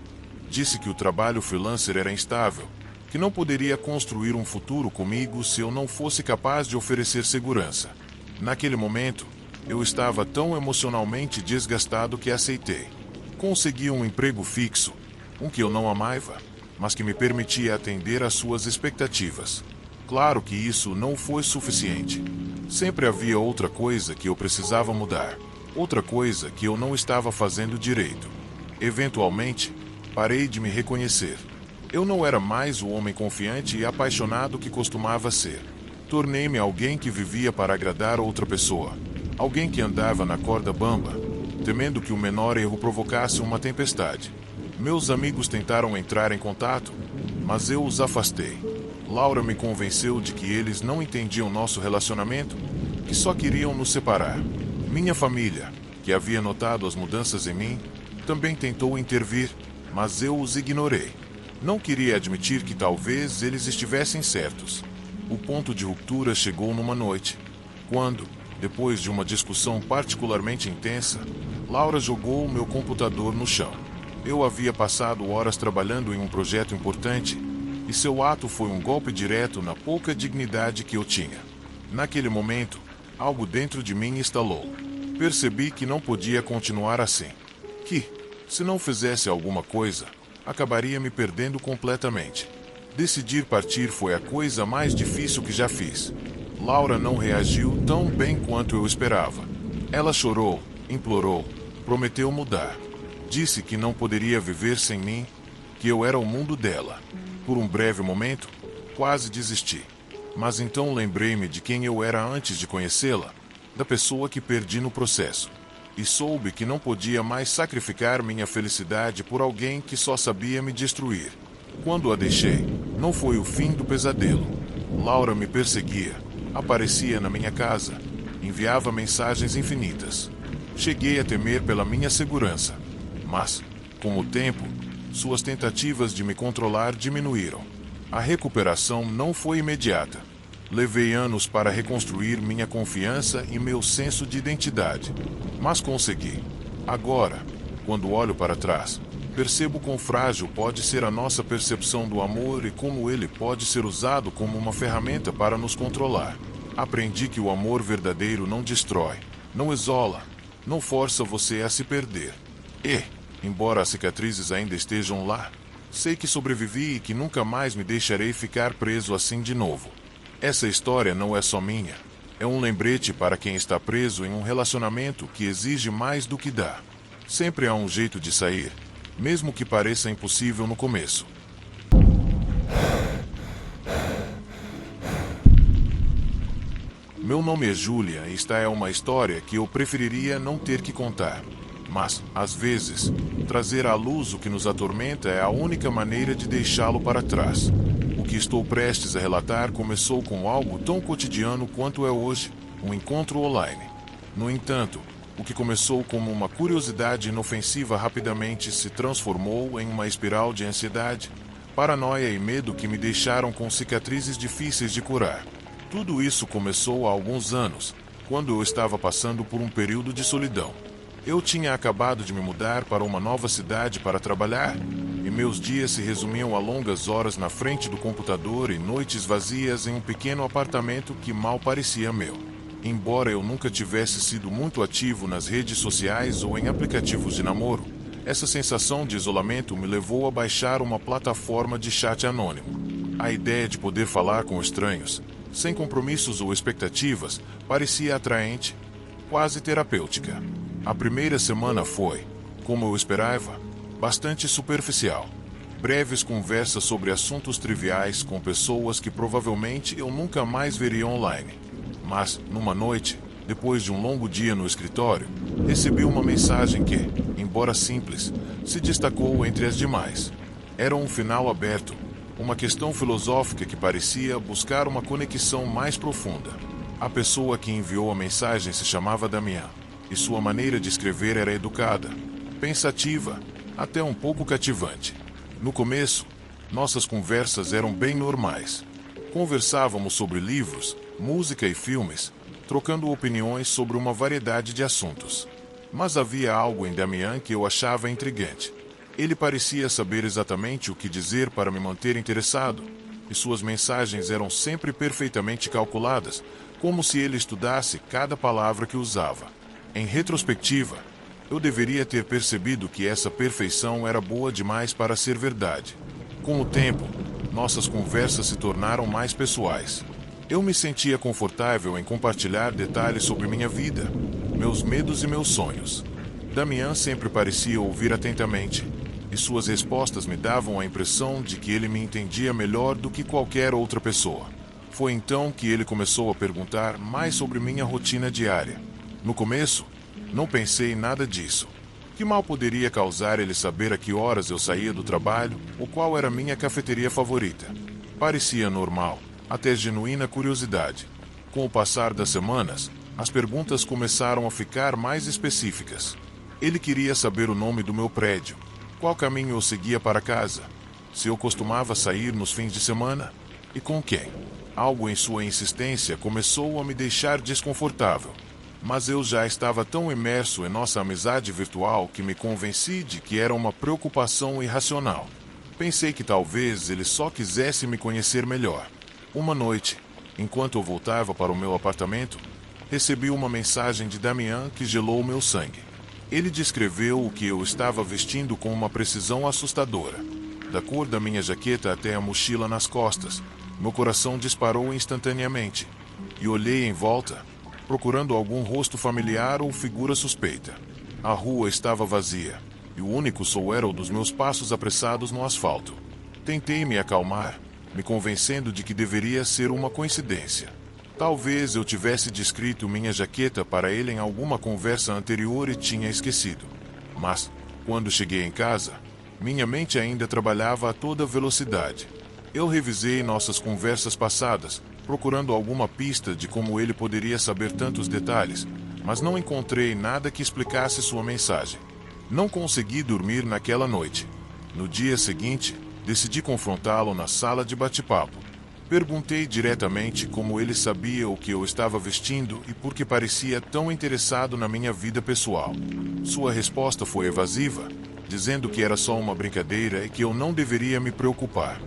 Disse que o trabalho freelancer era instável, que não poderia construir um futuro comigo se eu não fosse capaz de oferecer segurança. Naquele momento, eu estava tão emocionalmente desgastado que aceitei. Consegui um emprego fixo, um que eu não amava, mas que me permitia atender às suas expectativas. Claro que isso não foi suficiente. Sempre havia outra coisa que eu precisava mudar, outra coisa que eu não estava fazendo direito. Eventualmente, parei de me reconhecer. Eu não era mais o homem confiante e apaixonado que costumava ser. Tornei-me alguém que vivia para agradar outra pessoa. Alguém que andava na corda bamba, temendo que o menor erro provocasse uma tempestade. Meus amigos tentaram entrar em contato, mas eu os afastei. Laura me convenceu de que eles não entendiam nosso relacionamento, que só queriam nos separar. Minha família, que havia notado as mudanças em mim, também tentou intervir, mas eu os ignorei. Não queria admitir que talvez eles estivessem certos. O ponto de ruptura chegou numa noite, quando, depois de uma discussão particularmente intensa, Laura jogou o meu computador no chão. Eu havia passado horas trabalhando em um projeto importante, e seu ato foi um golpe direto na pouca dignidade que eu tinha. Naquele momento, algo dentro de mim estalou. Percebi que não podia continuar assim. Que, se não fizesse alguma coisa, acabaria me perdendo completamente. Decidir partir foi a coisa mais difícil que já fiz. Laura não reagiu tão bem quanto eu esperava. Ela chorou, implorou, prometeu mudar. Disse que não poderia viver sem mim, que eu era o mundo dela. Por um breve momento, quase desisti. Mas então lembrei-me de quem eu era antes de conhecê-la, da pessoa que perdi no processo. E soube que não podia mais sacrificar minha felicidade por alguém que só sabia me destruir. Quando a deixei, não foi o fim do pesadelo. Laura me perseguia, aparecia na minha casa, enviava mensagens infinitas. Cheguei a temer pela minha segurança. Mas, com o tempo, suas tentativas de me controlar diminuíram. A recuperação não foi imediata. Levei anos para reconstruir minha confiança e meu senso de identidade, mas consegui. Agora, quando olho para trás, percebo quão frágil pode ser a nossa percepção do amor e como ele pode ser usado como uma ferramenta para nos controlar. Aprendi que o amor verdadeiro não destrói, não isola, não força você a se perder. E, embora as cicatrizes ainda estejam lá, sei que sobrevivi e que nunca mais me deixarei ficar preso assim de novo. Essa história não é só minha. É um lembrete para quem está preso em um relacionamento que exige mais do que dá. Sempre há um jeito de sair, mesmo que pareça impossível no começo. Meu nome é Júlia e esta é uma história que eu preferiria não ter que contar. Mas, às vezes, trazer à luz o que nos atormenta é a única maneira de deixá-lo para trás. O que estou prestes a relatar começou com algo tão cotidiano quanto é hoje, um encontro online. No entanto, o que começou como uma curiosidade inofensiva rapidamente se transformou em uma espiral de ansiedade, paranoia e medo que me deixaram com cicatrizes difíceis de curar. Tudo isso começou há alguns anos, quando eu estava passando por um período de solidão. Eu tinha acabado de me mudar para uma nova cidade para trabalhar, e meus dias se resumiam a longas horas na frente do computador e noites vazias em um pequeno apartamento que mal parecia meu. Embora eu nunca tivesse sido muito ativo nas redes sociais ou em aplicativos de namoro, essa sensação de isolamento me levou a baixar uma plataforma de chat anônimo. A ideia de poder falar com estranhos, sem compromissos ou expectativas, parecia atraente, quase terapêutica. A primeira semana foi, como eu esperava, bastante superficial. Breves conversas sobre assuntos triviais com pessoas que provavelmente eu nunca mais veria online. Mas, numa noite, depois de um longo dia no escritório, recebi uma mensagem que, embora simples, se destacou entre as demais. Era um final aberto, uma questão filosófica que parecia buscar uma conexão mais profunda. A pessoa que enviou a mensagem se chamava Damian, e sua maneira de escrever era educada, pensativa, até um pouco cativante. No começo, nossas conversas eram bem normais. Conversávamos sobre livros, música e filmes, trocando opiniões sobre uma variedade de assuntos. Mas havia algo em Damian que eu achava intrigante. Ele parecia saber exatamente o que dizer para me manter interessado, e suas mensagens eram sempre perfeitamente calculadas, como se ele estudasse cada palavra que usava. Em retrospectiva, eu deveria ter percebido que essa perfeição era boa demais para ser verdade. Com o tempo, nossas conversas se tornaram mais pessoais. Eu me sentia confortável em compartilhar detalhes sobre minha vida, meus medos e meus sonhos. Damian sempre parecia ouvir atentamente, e suas respostas me davam a impressão de que ele me entendia melhor do que qualquer outra pessoa. Foi então que ele começou a perguntar mais sobre minha rotina diária. No começo, não pensei em nada disso. Que mal poderia causar ele saber a que horas eu saía do trabalho ou qual era minha cafeteria favorita? Parecia normal, até genuína curiosidade. Com o passar das semanas, as perguntas começaram a ficar mais específicas. Ele queria saber o nome do meu prédio, qual caminho eu seguia para casa, se eu costumava sair nos fins de semana e com quem. Algo em sua insistência começou a me deixar desconfortável, mas eu já estava tão imerso em nossa amizade virtual que me convenci de que era uma preocupação irracional. Pensei que talvez ele só quisesse me conhecer melhor. Uma noite, enquanto eu voltava para o meu apartamento, recebi uma mensagem de Damian que gelou meu sangue. Ele descreveu o que eu estava vestindo com uma precisão assustadora. Da cor da minha jaqueta até a mochila nas costas, meu coração disparou instantaneamente, e olhei em volta, procurando algum rosto familiar ou figura suspeita. A rua estava vazia, e o único som era o dos meus passos apressados no asfalto. Tentei me acalmar, me convencendo de que deveria ser uma coincidência. Talvez eu tivesse descrito minha jaqueta para ele em alguma conversa anterior e tinha esquecido. Mas, quando cheguei em casa, minha mente ainda trabalhava a toda velocidade. Eu revisei nossas conversas passadas, procurando alguma pista de como ele poderia saber tantos detalhes, mas não encontrei nada que explicasse sua mensagem. Não consegui dormir naquela noite. No dia seguinte, decidi confrontá-lo na sala de bate-papo. Perguntei diretamente como ele sabia o que eu estava vestindo e por que parecia tão interessado na minha vida pessoal. Sua resposta foi evasiva, dizendo que era só uma brincadeira e que eu não deveria me preocupar.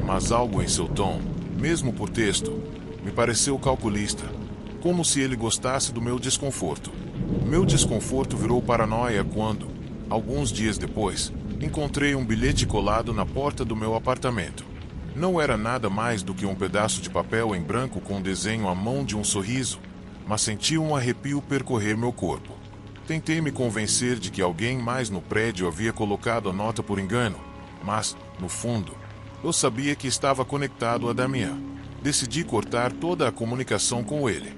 Mas algo em seu tom, mesmo por texto, me pareceu calculista, como se ele gostasse do meu desconforto. Meu desconforto virou paranoia quando, alguns dias depois, encontrei um bilhete colado na porta do meu apartamento. Não era nada mais do que um pedaço de papel em branco com um desenho à mão de um sorriso, mas senti um arrepio percorrer meu corpo. Tentei me convencer de que alguém mais no prédio havia colocado a nota por engano, mas, no fundo, eu sabia que estava conectado a Damian. Decidi cortar toda a comunicação com ele.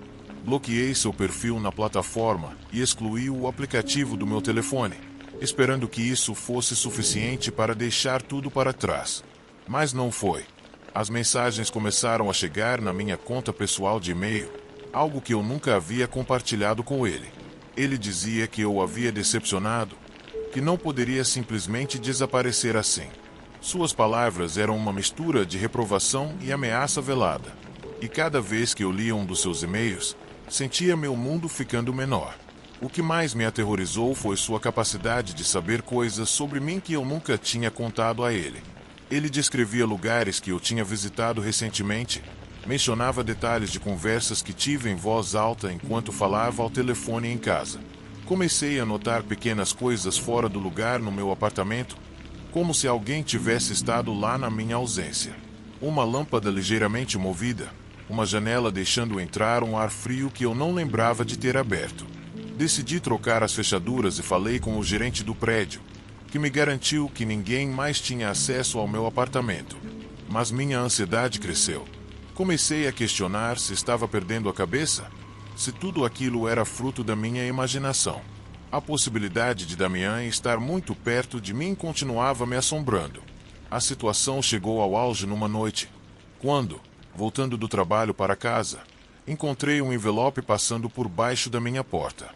Bloqueei seu perfil na plataforma e excluí o aplicativo do meu telefone, esperando que isso fosse suficiente para deixar tudo para trás. Mas não foi. As mensagens começaram a chegar na minha conta pessoal de e-mail, algo que eu nunca havia compartilhado com ele. Ele dizia que eu o havia decepcionado, que não poderia simplesmente desaparecer assim. Suas palavras eram uma mistura de reprovação e ameaça velada. E cada vez que eu lia um dos seus e-mails, sentia meu mundo ficando menor. O que mais me aterrorizou foi sua capacidade de saber coisas sobre mim que eu nunca tinha contado a ele. Ele descrevia lugares que eu tinha visitado recentemente, mencionava detalhes de conversas que tive em voz alta enquanto falava ao telefone em casa. Comecei a notar pequenas coisas fora do lugar no meu apartamento, como se alguém tivesse estado lá na minha ausência. Uma lâmpada ligeiramente movida, uma janela deixando entrar um ar frio que eu não lembrava de ter aberto. Decidi trocar as fechaduras e falei com o gerente do prédio, que me garantiu que ninguém mais tinha acesso ao meu apartamento. Mas minha ansiedade cresceu. Comecei a questionar se estava perdendo a cabeça, se tudo aquilo era fruto da minha imaginação. A possibilidade de Damian estar muito perto de mim continuava me assombrando. A situação chegou ao auge numa noite, quando, voltando do trabalho para casa, encontrei um envelope passando por baixo da minha porta.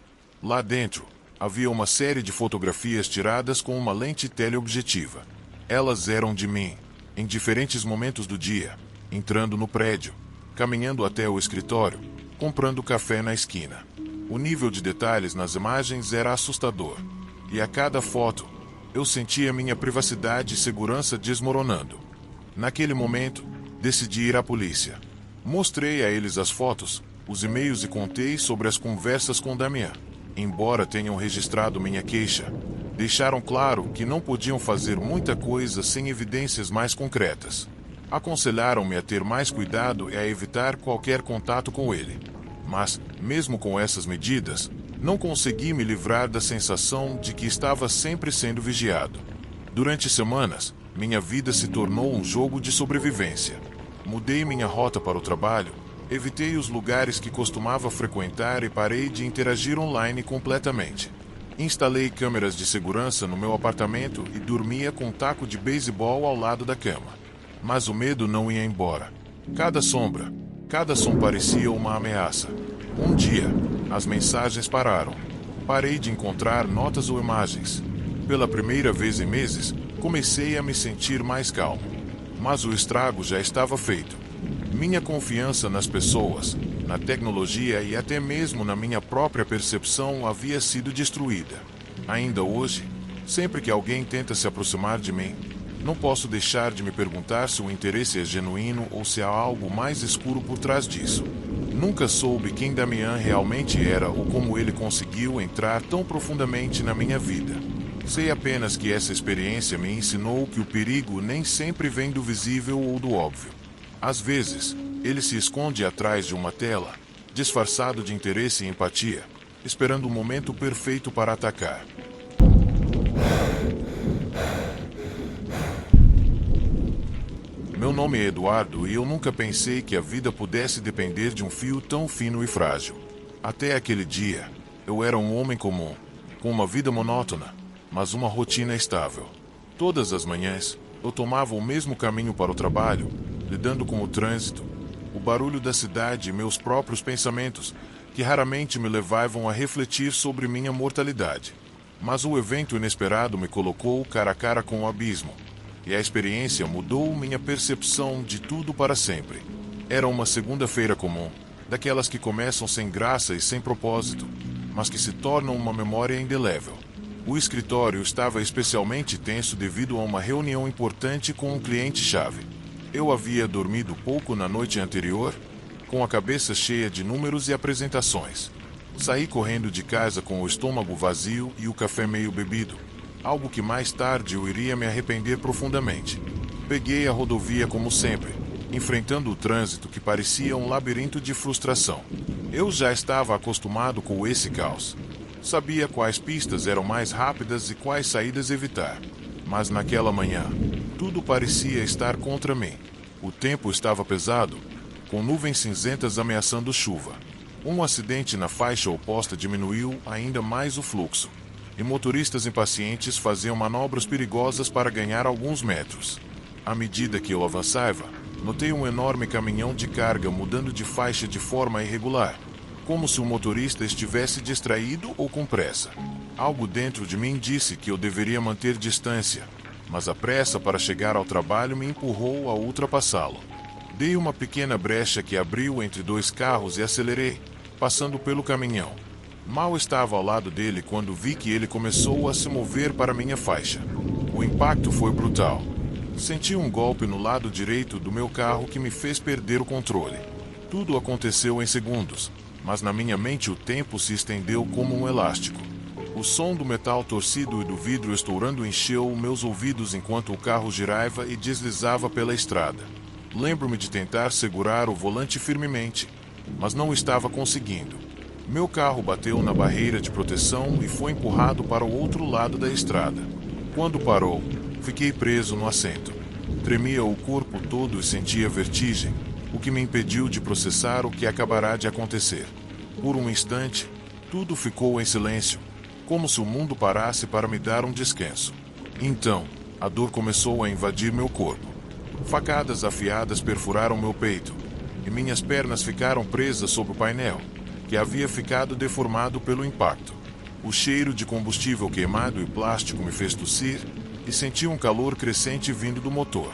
Lá dentro, havia uma série de fotografias tiradas com uma lente teleobjetiva. Elas eram de mim, em diferentes momentos do dia, entrando no prédio, caminhando até o escritório, comprando café na esquina. O nível de detalhes nas imagens era assustador, e a cada foto, eu sentia minha privacidade e segurança desmoronando. Naquele momento, decidi ir à polícia. Mostrei a eles as fotos, os e-mails e contei sobre as conversas com Damian. Embora tenham registrado minha queixa, deixaram claro que não podiam fazer muita coisa sem evidências mais concretas. Aconselharam-me a ter mais cuidado e a evitar qualquer contato com ele. Mas, mesmo com essas medidas, não consegui me livrar da sensação de que estava sempre sendo vigiado. Durante semanas, minha vida se tornou um jogo de sobrevivência. Mudei minha rota para o trabalho, evitei os lugares que costumava frequentar e parei de interagir online completamente. Instalei câmeras de segurança no meu apartamento e dormia com um taco de beisebol ao lado da cama. Mas o medo não ia embora. Cada sombra, cada som parecia uma ameaça. Um dia, as mensagens pararam. Parei de encontrar notas ou imagens. Pela primeira vez em meses, comecei a me sentir mais calmo. Mas o estrago já estava feito. Minha confiança nas pessoas, na tecnologia e até mesmo na minha própria percepção havia sido destruída. Ainda hoje, sempre que alguém tenta se aproximar de mim, não posso deixar de me perguntar se o interesse é genuíno ou se há algo mais escuro por trás disso. Nunca soube quem Damian realmente era ou como ele conseguiu entrar tão profundamente na minha vida. Sei apenas que essa experiência me ensinou que o perigo nem sempre vem do visível ou do óbvio. Às vezes, ele se esconde atrás de uma tela, disfarçado de interesse e empatia, esperando o momento perfeito para atacar. Meu nome é Eduardo e eu nunca pensei que a vida pudesse depender de um fio tão fino e frágil. Até aquele dia, eu era um homem comum, com uma vida monótona, mas uma rotina estável. Todas as manhãs, eu tomava o mesmo caminho para o trabalho, lidando com o trânsito, o barulho da cidade e meus próprios pensamentos, que raramente me levavam a refletir sobre minha mortalidade. Mas o evento inesperado me colocou cara a cara com o abismo. e a experiência mudou minha percepção de tudo para sempre. Era uma segunda-feira comum, daquelas que começam sem graça e sem propósito, mas que se tornam uma memória indelével. O escritório estava especialmente tenso devido a uma reunião importante com um cliente-chave. Eu havia dormido pouco na noite anterior, com a cabeça cheia de números e apresentações. Saí correndo de casa com o estômago vazio e o café meio bebido, algo que mais tarde eu iria me arrepender profundamente. Peguei a rodovia como sempre, enfrentando o trânsito que parecia um labirinto de frustração. Eu já estava acostumado com esse caos. Sabia quais pistas eram mais rápidas e quais saídas evitar. Mas naquela manhã, tudo parecia estar contra mim. O tempo estava pesado, com nuvens cinzentas ameaçando chuva. Um acidente na faixa oposta diminuiu ainda mais o fluxo, e motoristas impacientes faziam manobras perigosas para ganhar alguns metros. À medida que eu avançava, notei um enorme caminhão de carga mudando de faixa de forma irregular, como se o motorista estivesse distraído ou com pressa. Algo dentro de mim disse que eu deveria manter distância, mas a pressa para chegar ao trabalho me empurrou a ultrapassá-lo. Dei uma pequena brecha que abriu entre dois carros e acelerei, passando pelo caminhão. Mal estava ao lado dele quando vi que ele começou a se mover para minha faixa. O impacto foi brutal. Senti um golpe no lado direito do meu carro que me fez perder o controle. Tudo aconteceu em segundos, mas na minha mente o tempo se estendeu como um elástico. O som do metal torcido e do vidro estourando encheu meus ouvidos enquanto o carro girava e deslizava pela estrada. Lembro-me de tentar segurar o volante firmemente, mas não estava conseguindo. Meu carro bateu na barreira de proteção e foi empurrado para o outro lado da estrada. Quando parou, fiquei preso no assento. Tremia o corpo todo e sentia vertigem, o que me impediu de processar o que acabará de acontecer. Por um instante, tudo ficou em silêncio, como se o mundo parasse para me dar um descanso. Então, a dor começou a invadir meu corpo. Facadas afiadas perfuraram meu peito, e minhas pernas ficaram presas sob o painel, que havia ficado deformado pelo impacto. O cheiro de combustível queimado e plástico me fez tossir, e senti um calor crescente vindo do motor.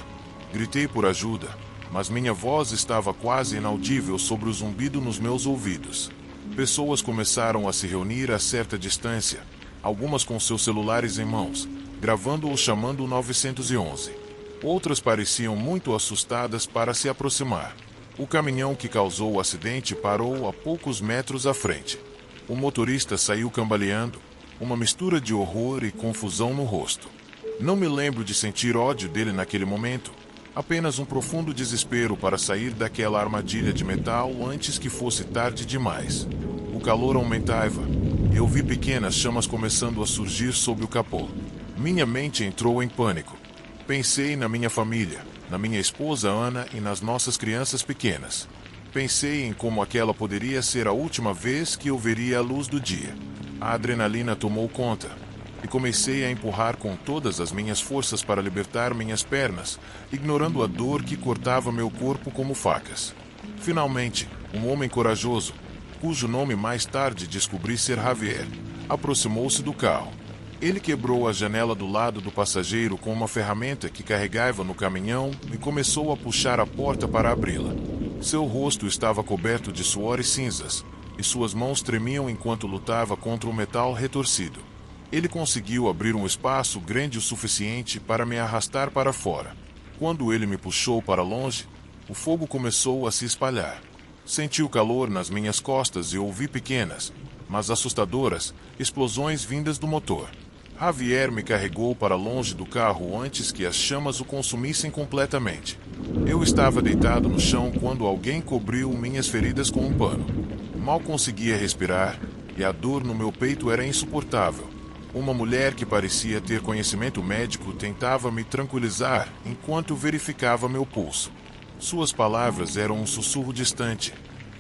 Gritei por ajuda, mas minha voz estava quase inaudível sobre o zumbido nos meus ouvidos. Pessoas começaram a se reunir a certa distância, algumas com seus celulares em mãos, gravando ou chamando o 911. Outras pareciam muito assustadas para se aproximar. O caminhão que causou o acidente parou a poucos metros à frente. O motorista saiu cambaleando, uma mistura de horror e confusão no rosto. Não me lembro de sentir ódio dele naquele momento, apenas um profundo desespero para sair daquela armadilha de metal antes que fosse tarde demais. O calor aumentava. Eu vi pequenas chamas começando a surgir sob o capô. Minha mente entrou em pânico. Pensei na minha família, na minha esposa Ana e nas nossas crianças pequenas. Pensei em como aquela poderia ser a última vez que eu veria a luz do dia. A adrenalina tomou conta, e comecei a empurrar com todas as minhas forças para libertar minhas pernas, ignorando a dor que cortava meu corpo como facas. Finalmente, um homem corajoso, cujo nome mais tarde descobri ser Javier, aproximou-se do carro. Ele quebrou a janela do lado do passageiro com uma ferramenta que carregava no caminhão e começou a puxar a porta para abri-la. Seu rosto estava coberto de suor e cinzas, e suas mãos tremiam enquanto lutava contra o metal retorcido. Ele conseguiu abrir um espaço grande o suficiente para me arrastar para fora. Quando ele me puxou para longe, o fogo começou a se espalhar. Senti o calor nas minhas costas e ouvi pequenas, mas assustadoras, explosões vindas do motor. Javier me carregou para longe do carro antes que as chamas o consumissem completamente. Eu estava deitado no chão quando alguém cobriu minhas feridas com um pano. Mal conseguia respirar, e a dor no meu peito era insuportável. Uma mulher que parecia ter conhecimento médico tentava me tranquilizar enquanto verificava meu pulso. Suas palavras eram um sussurro distante,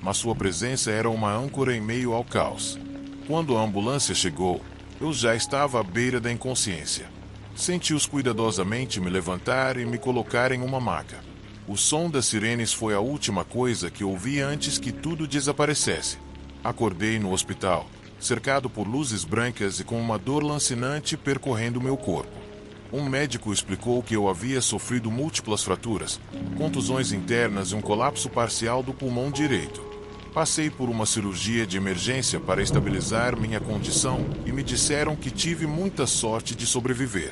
mas sua presença era uma âncora em meio ao caos. Quando a ambulância chegou, eu já estava à beira da inconsciência. Senti-os cuidadosamente me levantar e me colocar em uma maca. O som das sirenes foi a última coisa que ouvi antes que tudo desaparecesse. Acordei no hospital, cercado por luzes brancas e com uma dor lancinante percorrendo meu corpo. Um médico explicou que eu havia sofrido múltiplas fraturas, contusões internas e um colapso parcial do pulmão direito. Passei por uma cirurgia de emergência para estabilizar minha condição e me disseram que tive muita sorte de sobreviver.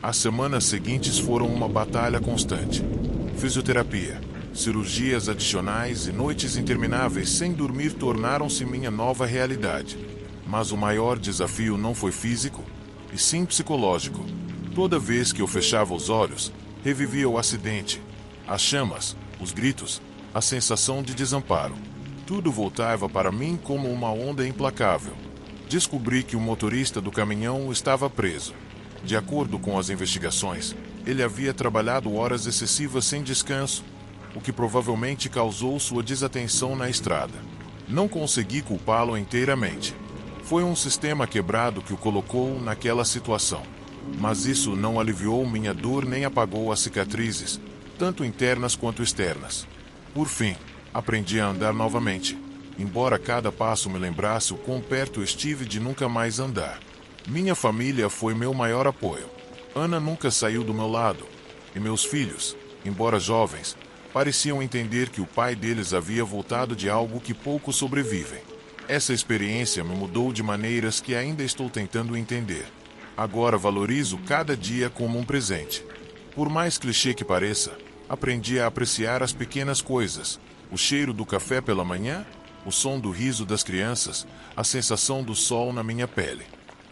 As semanas seguintes foram uma batalha constante. Fisioterapia, cirurgias adicionais e noites intermináveis sem dormir tornaram-se minha nova realidade. Mas o maior desafio não foi físico, e sim psicológico. Toda vez que eu fechava os olhos, revivia o acidente, as chamas, os gritos, a sensação de desamparo. Tudo voltava para mim como uma onda implacável. Descobri que o motorista do caminhão estava preso. De acordo com as investigações, ele havia trabalhado horas excessivas sem descanso, o que provavelmente causou sua desatenção na estrada. Não consegui culpá-lo inteiramente. Foi um sistema quebrado que o colocou naquela situação. Mas isso não aliviou minha dor nem apagou as cicatrizes, tanto internas quanto externas. Por fim, aprendi a andar novamente, embora cada passo me lembrasse o quão perto estive de nunca mais andar. Minha família foi meu maior apoio. Ana nunca saiu do meu lado, e meus filhos, embora jovens, pareciam entender que o pai deles havia voltado de algo que poucos sobrevivem. Essa experiência me mudou de maneiras que ainda estou tentando entender. Agora valorizo cada dia como um presente. Por mais clichê que pareça, aprendi a apreciar as pequenas coisas, o cheiro do café pela manhã, o som do riso das crianças, a sensação do sol na minha pele.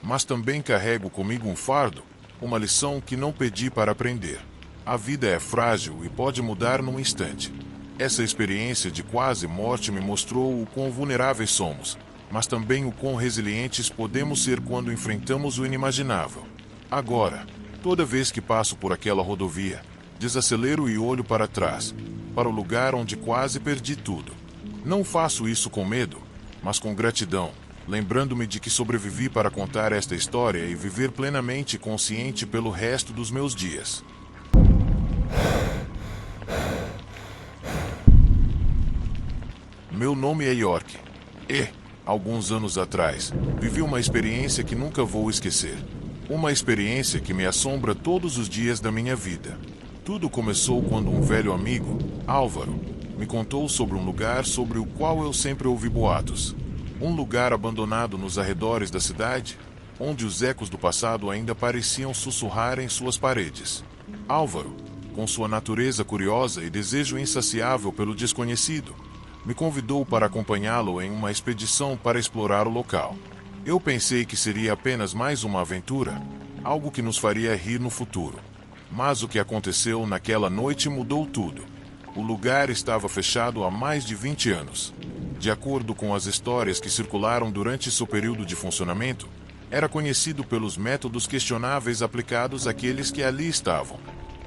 Mas também carrego comigo um fardo, uma lição que não pedi para aprender. A vida é frágil e pode mudar num instante. Essa experiência de quase morte me mostrou o quão vulneráveis somos, mas também o quão resilientes podemos ser quando enfrentamos o inimaginável. Agora, toda vez que passo por aquela rodovia, desacelero e olho para trás, para o lugar onde quase perdi tudo. Não faço isso com medo, mas com gratidão, lembrando-me de que sobrevivi para contar esta história e viver plenamente consciente pelo resto dos meus dias. Meu nome é York. Alguns anos atrás, vivi uma experiência que nunca vou esquecer. Uma experiência que me assombra todos os dias da minha vida. Tudo começou quando um velho amigo, Álvaro, me contou sobre um lugar sobre o qual eu sempre ouvi boatos. Um lugar abandonado nos arredores da cidade, onde os ecos do passado ainda pareciam sussurrar em suas paredes. Álvaro, com sua natureza curiosa e desejo insaciável pelo desconhecido, me convidou para acompanhá-lo em uma expedição para explorar o local. Eu pensei que seria apenas mais uma aventura, algo que nos faria rir no futuro. Mas o que aconteceu naquela noite mudou tudo. O lugar estava fechado há mais de 20 anos. De acordo com as histórias que circularam durante seu período de funcionamento, era conhecido pelos métodos questionáveis aplicados àqueles que ali estavam.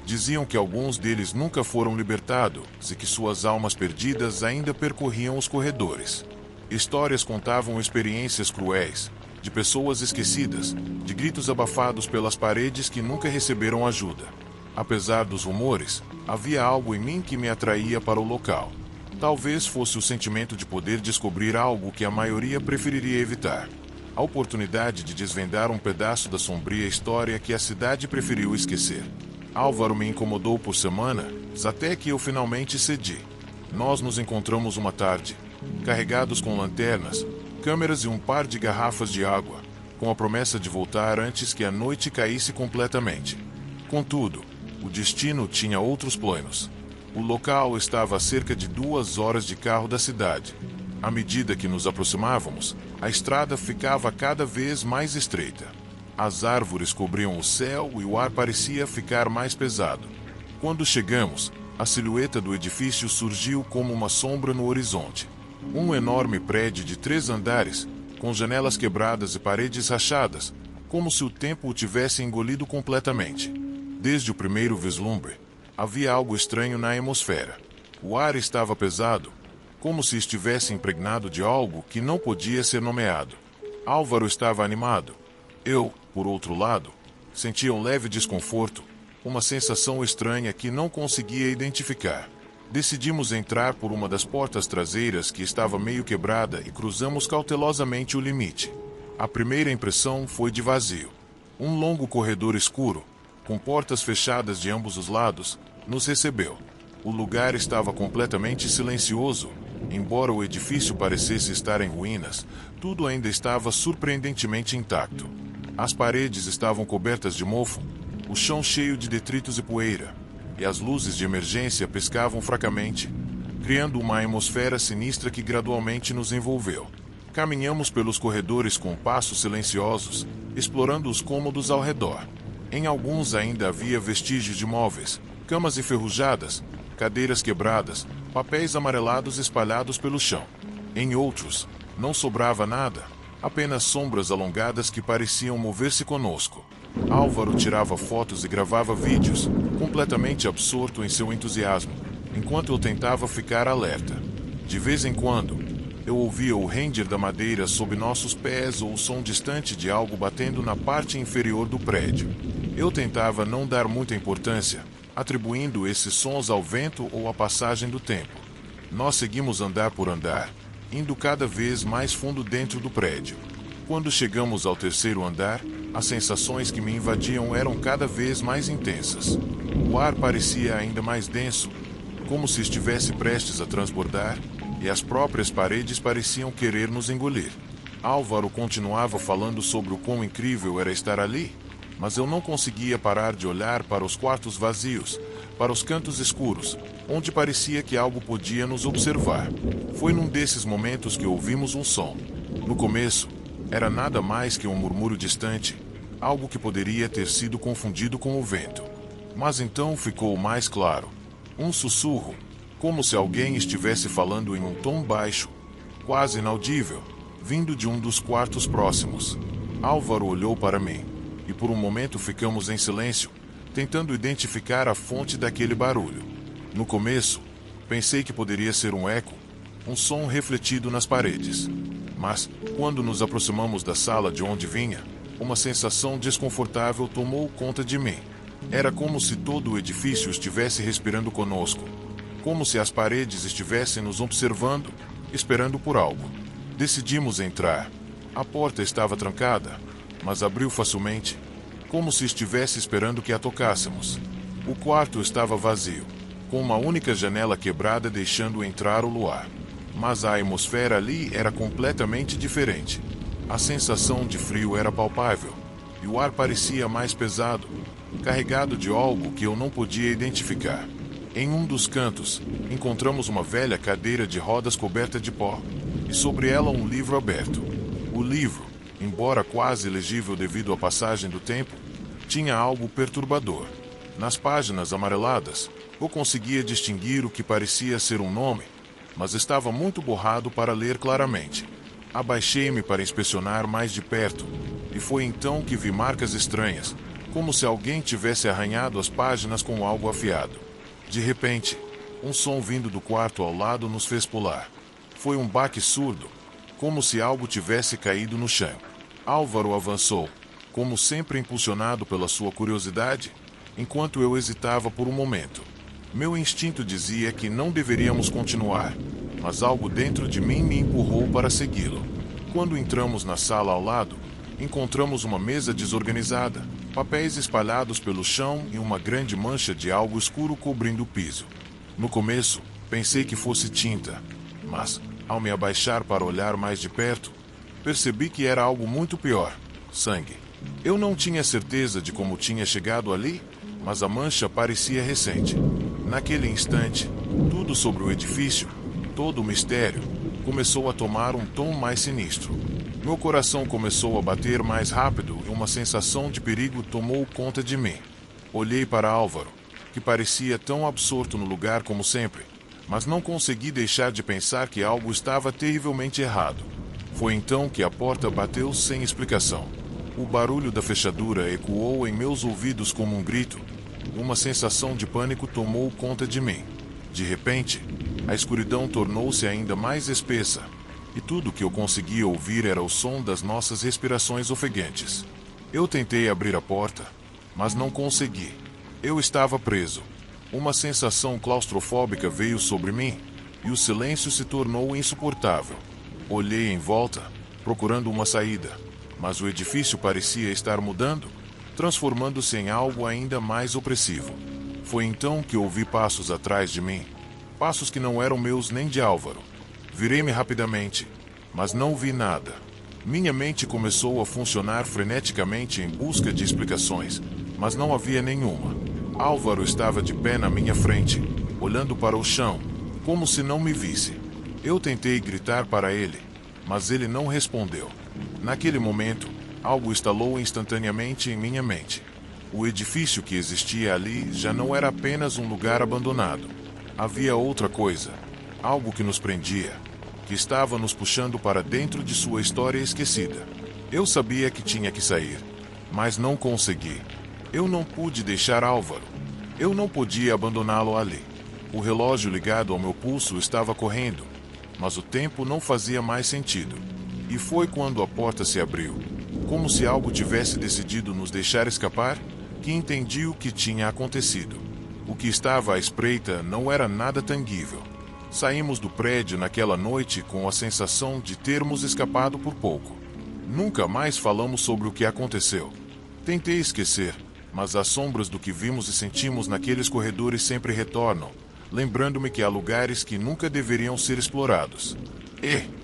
Diziam que alguns deles nunca foram libertados e que suas almas perdidas ainda percorriam os corredores. Histórias contavam experiências cruéis, de pessoas esquecidas, de gritos abafados pelas paredes que nunca receberam ajuda. Apesar dos rumores, havia algo em mim que me atraía para o local. Talvez fosse o sentimento de poder descobrir algo que a maioria preferiria evitar. A oportunidade de desvendar um pedaço da sombria história que a cidade preferiu esquecer. Álvaro me incomodou por semanas, até que eu finalmente cedi. Nós nos encontramos uma tarde, carregados com lanternas, câmeras e um par de garrafas de água, com a promessa de voltar antes que a noite caísse completamente. Contudo, o destino tinha outros planos. O local estava a cerca de 2 horas de carro da cidade. À medida que nos aproximávamos, a estrada ficava cada vez mais estreita. As árvores cobriam o céu e o ar parecia ficar mais pesado. Quando chegamos, a silhueta do edifício surgiu como uma sombra no horizonte. Um enorme prédio de 3 andares, com janelas quebradas e paredes rachadas, como se o tempo o tivesse engolido completamente. Desde o primeiro vislumbre, havia algo estranho na atmosfera. O ar estava pesado, como se estivesse impregnado de algo que não podia ser nomeado. Álvaro estava animado. Eu, por outro lado, sentia um leve desconforto, uma sensação estranha que não conseguia identificar. Decidimos entrar por uma das portas traseiras que estava meio quebrada e cruzamos cautelosamente o limite. A primeira impressão foi de vazio. Um longo corredor escuro, com portas fechadas de ambos os lados, nos recebeu. O lugar estava completamente silencioso. Embora o edifício parecesse estar em ruínas, tudo ainda estava surpreendentemente intacto. As paredes estavam cobertas de mofo, o chão cheio de detritos e poeira, e as luzes de emergência piscavam fracamente, criando uma atmosfera sinistra que gradualmente nos envolveu. Caminhamos pelos corredores com passos silenciosos, explorando os cômodos ao redor. Em alguns ainda havia vestígios de móveis, camas enferrujadas, cadeiras quebradas, papéis amarelados espalhados pelo chão. Em outros, não sobrava nada, apenas sombras alongadas que pareciam mover-se conosco. Álvaro tirava fotos e gravava vídeos, completamente absorto em seu entusiasmo, enquanto eu tentava ficar alerta. De vez em quando, eu ouvia o ranger da madeira sob nossos pés ou o som distante de algo batendo na parte inferior do prédio. Eu tentava não dar muita importância, atribuindo esses sons ao vento ou à passagem do tempo. Nós seguimos andar por andar, indo cada vez mais fundo dentro do prédio. Quando chegamos ao terceiro andar, as sensações que me invadiam eram cada vez mais intensas. O ar parecia ainda mais denso, como se estivesse prestes a transbordar, e as próprias paredes pareciam querer nos engolir. Álvaro continuava falando sobre o quão incrível era estar ali, mas eu não conseguia parar de olhar para os quartos vazios, para os cantos escuros, onde parecia que algo podia nos observar. Foi num desses momentos que ouvimos um som. No começo, era nada mais que um murmúrio distante, algo que poderia ter sido confundido com o vento. Mas então ficou mais claro. Um sussurro, como se alguém estivesse falando em um tom baixo, quase inaudível, vindo de um dos quartos próximos. Álvaro olhou para mim, e por um momento ficamos em silêncio, tentando identificar a fonte daquele barulho. No começo, pensei que poderia ser um eco, um som refletido nas paredes. Mas, quando nos aproximamos da sala de onde vinha, uma sensação desconfortável tomou conta de mim. Era como se todo o edifício estivesse respirando conosco, como se as paredes estivessem nos observando, esperando por algo. Decidimos entrar. A porta estava trancada, mas abriu facilmente, como se estivesse esperando que a tocássemos. O quarto estava vazio, com uma única janela quebrada deixando entrar o luar. Mas a atmosfera ali era completamente diferente. A sensação de frio era palpável, e o ar parecia mais pesado, carregado de algo que eu não podia identificar. Em um dos cantos, encontramos uma velha cadeira de rodas coberta de pó, e sobre ela um livro aberto. O livro, embora quase ilegível devido à passagem do tempo, tinha algo perturbador. Nas páginas amareladas, eu conseguia distinguir o que parecia ser um nome, mas estava muito borrado para ler claramente. Abaixei-me para inspecionar mais de perto, e foi então que vi marcas estranhas, como se alguém tivesse arranhado as páginas com algo afiado. De repente, um som vindo do quarto ao lado nos fez pular. Foi um baque surdo, como se algo tivesse caído no chão. Álvaro avançou, como sempre impulsionado pela sua curiosidade, enquanto eu hesitava por um momento. Meu instinto dizia que não deveríamos continuar, mas algo dentro de mim me empurrou para segui-lo. Quando entramos na sala ao lado, encontramos uma mesa desorganizada, papéis espalhados pelo chão e uma grande mancha de algo escuro cobrindo o piso. No começo, pensei que fosse tinta, mas, ao me abaixar para olhar mais de perto, percebi que era algo muito pior: sangue. Eu não tinha certeza de como tinha chegado ali, mas a mancha parecia recente. Naquele instante, tudo sobre o edifício, todo o mistério, começou a tomar um tom mais sinistro. Meu coração começou a bater mais rápido e uma sensação de perigo tomou conta de mim. Olhei para Álvaro, que parecia tão absorto no lugar como sempre, mas não consegui deixar de pensar que algo estava terrivelmente errado. Foi então que a porta bateu sem explicação. O barulho da fechadura ecoou em meus ouvidos como um grito. Uma sensação de pânico tomou conta de mim. De repente, a escuridão tornou-se ainda mais espessa, e tudo que eu conseguia ouvir era o som das nossas respirações ofegantes. Eu tentei abrir a porta, mas não consegui. Eu estava preso. Uma sensação claustrofóbica veio sobre mim, e o silêncio se tornou insuportável. Olhei em volta, procurando uma saída, mas o edifício parecia estar mudando, transformando-se em algo ainda mais opressivo. Foi então que ouvi passos atrás de mim, passos que não eram meus nem de Álvaro. Virei-me rapidamente, mas não vi nada. Minha mente começou a funcionar freneticamente em busca de explicações, mas não havia nenhuma. Álvaro estava de pé na minha frente, olhando para o chão, como se não me visse. Eu tentei gritar para ele, mas ele não respondeu. Naquele momento, algo estalou instantaneamente em minha mente. O edifício que existia ali já não era apenas um lugar abandonado. Havia outra coisa, algo que nos prendia, que estava nos puxando para dentro de sua história esquecida. Eu sabia que tinha que sair, mas não consegui. Eu não pude deixar Álvaro. Eu não podia abandoná-lo ali. O relógio ligado ao meu pulso estava correndo, mas o tempo não fazia mais sentido. E foi quando a porta se abriu, como se algo tivesse decidido nos deixar escapar, que entendi o que tinha acontecido. O que estava à espreita não era nada tangível. Saímos do prédio naquela noite com a sensação de termos escapado por pouco. Nunca mais falamos sobre o que aconteceu. Tentei esquecer, mas as sombras do que vimos e sentimos naqueles corredores sempre retornam, lembrando-me que há lugares que nunca deveriam ser explorados.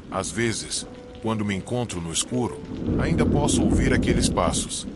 Às vezes, quando me encontro no escuro, ainda posso ouvir aqueles passos,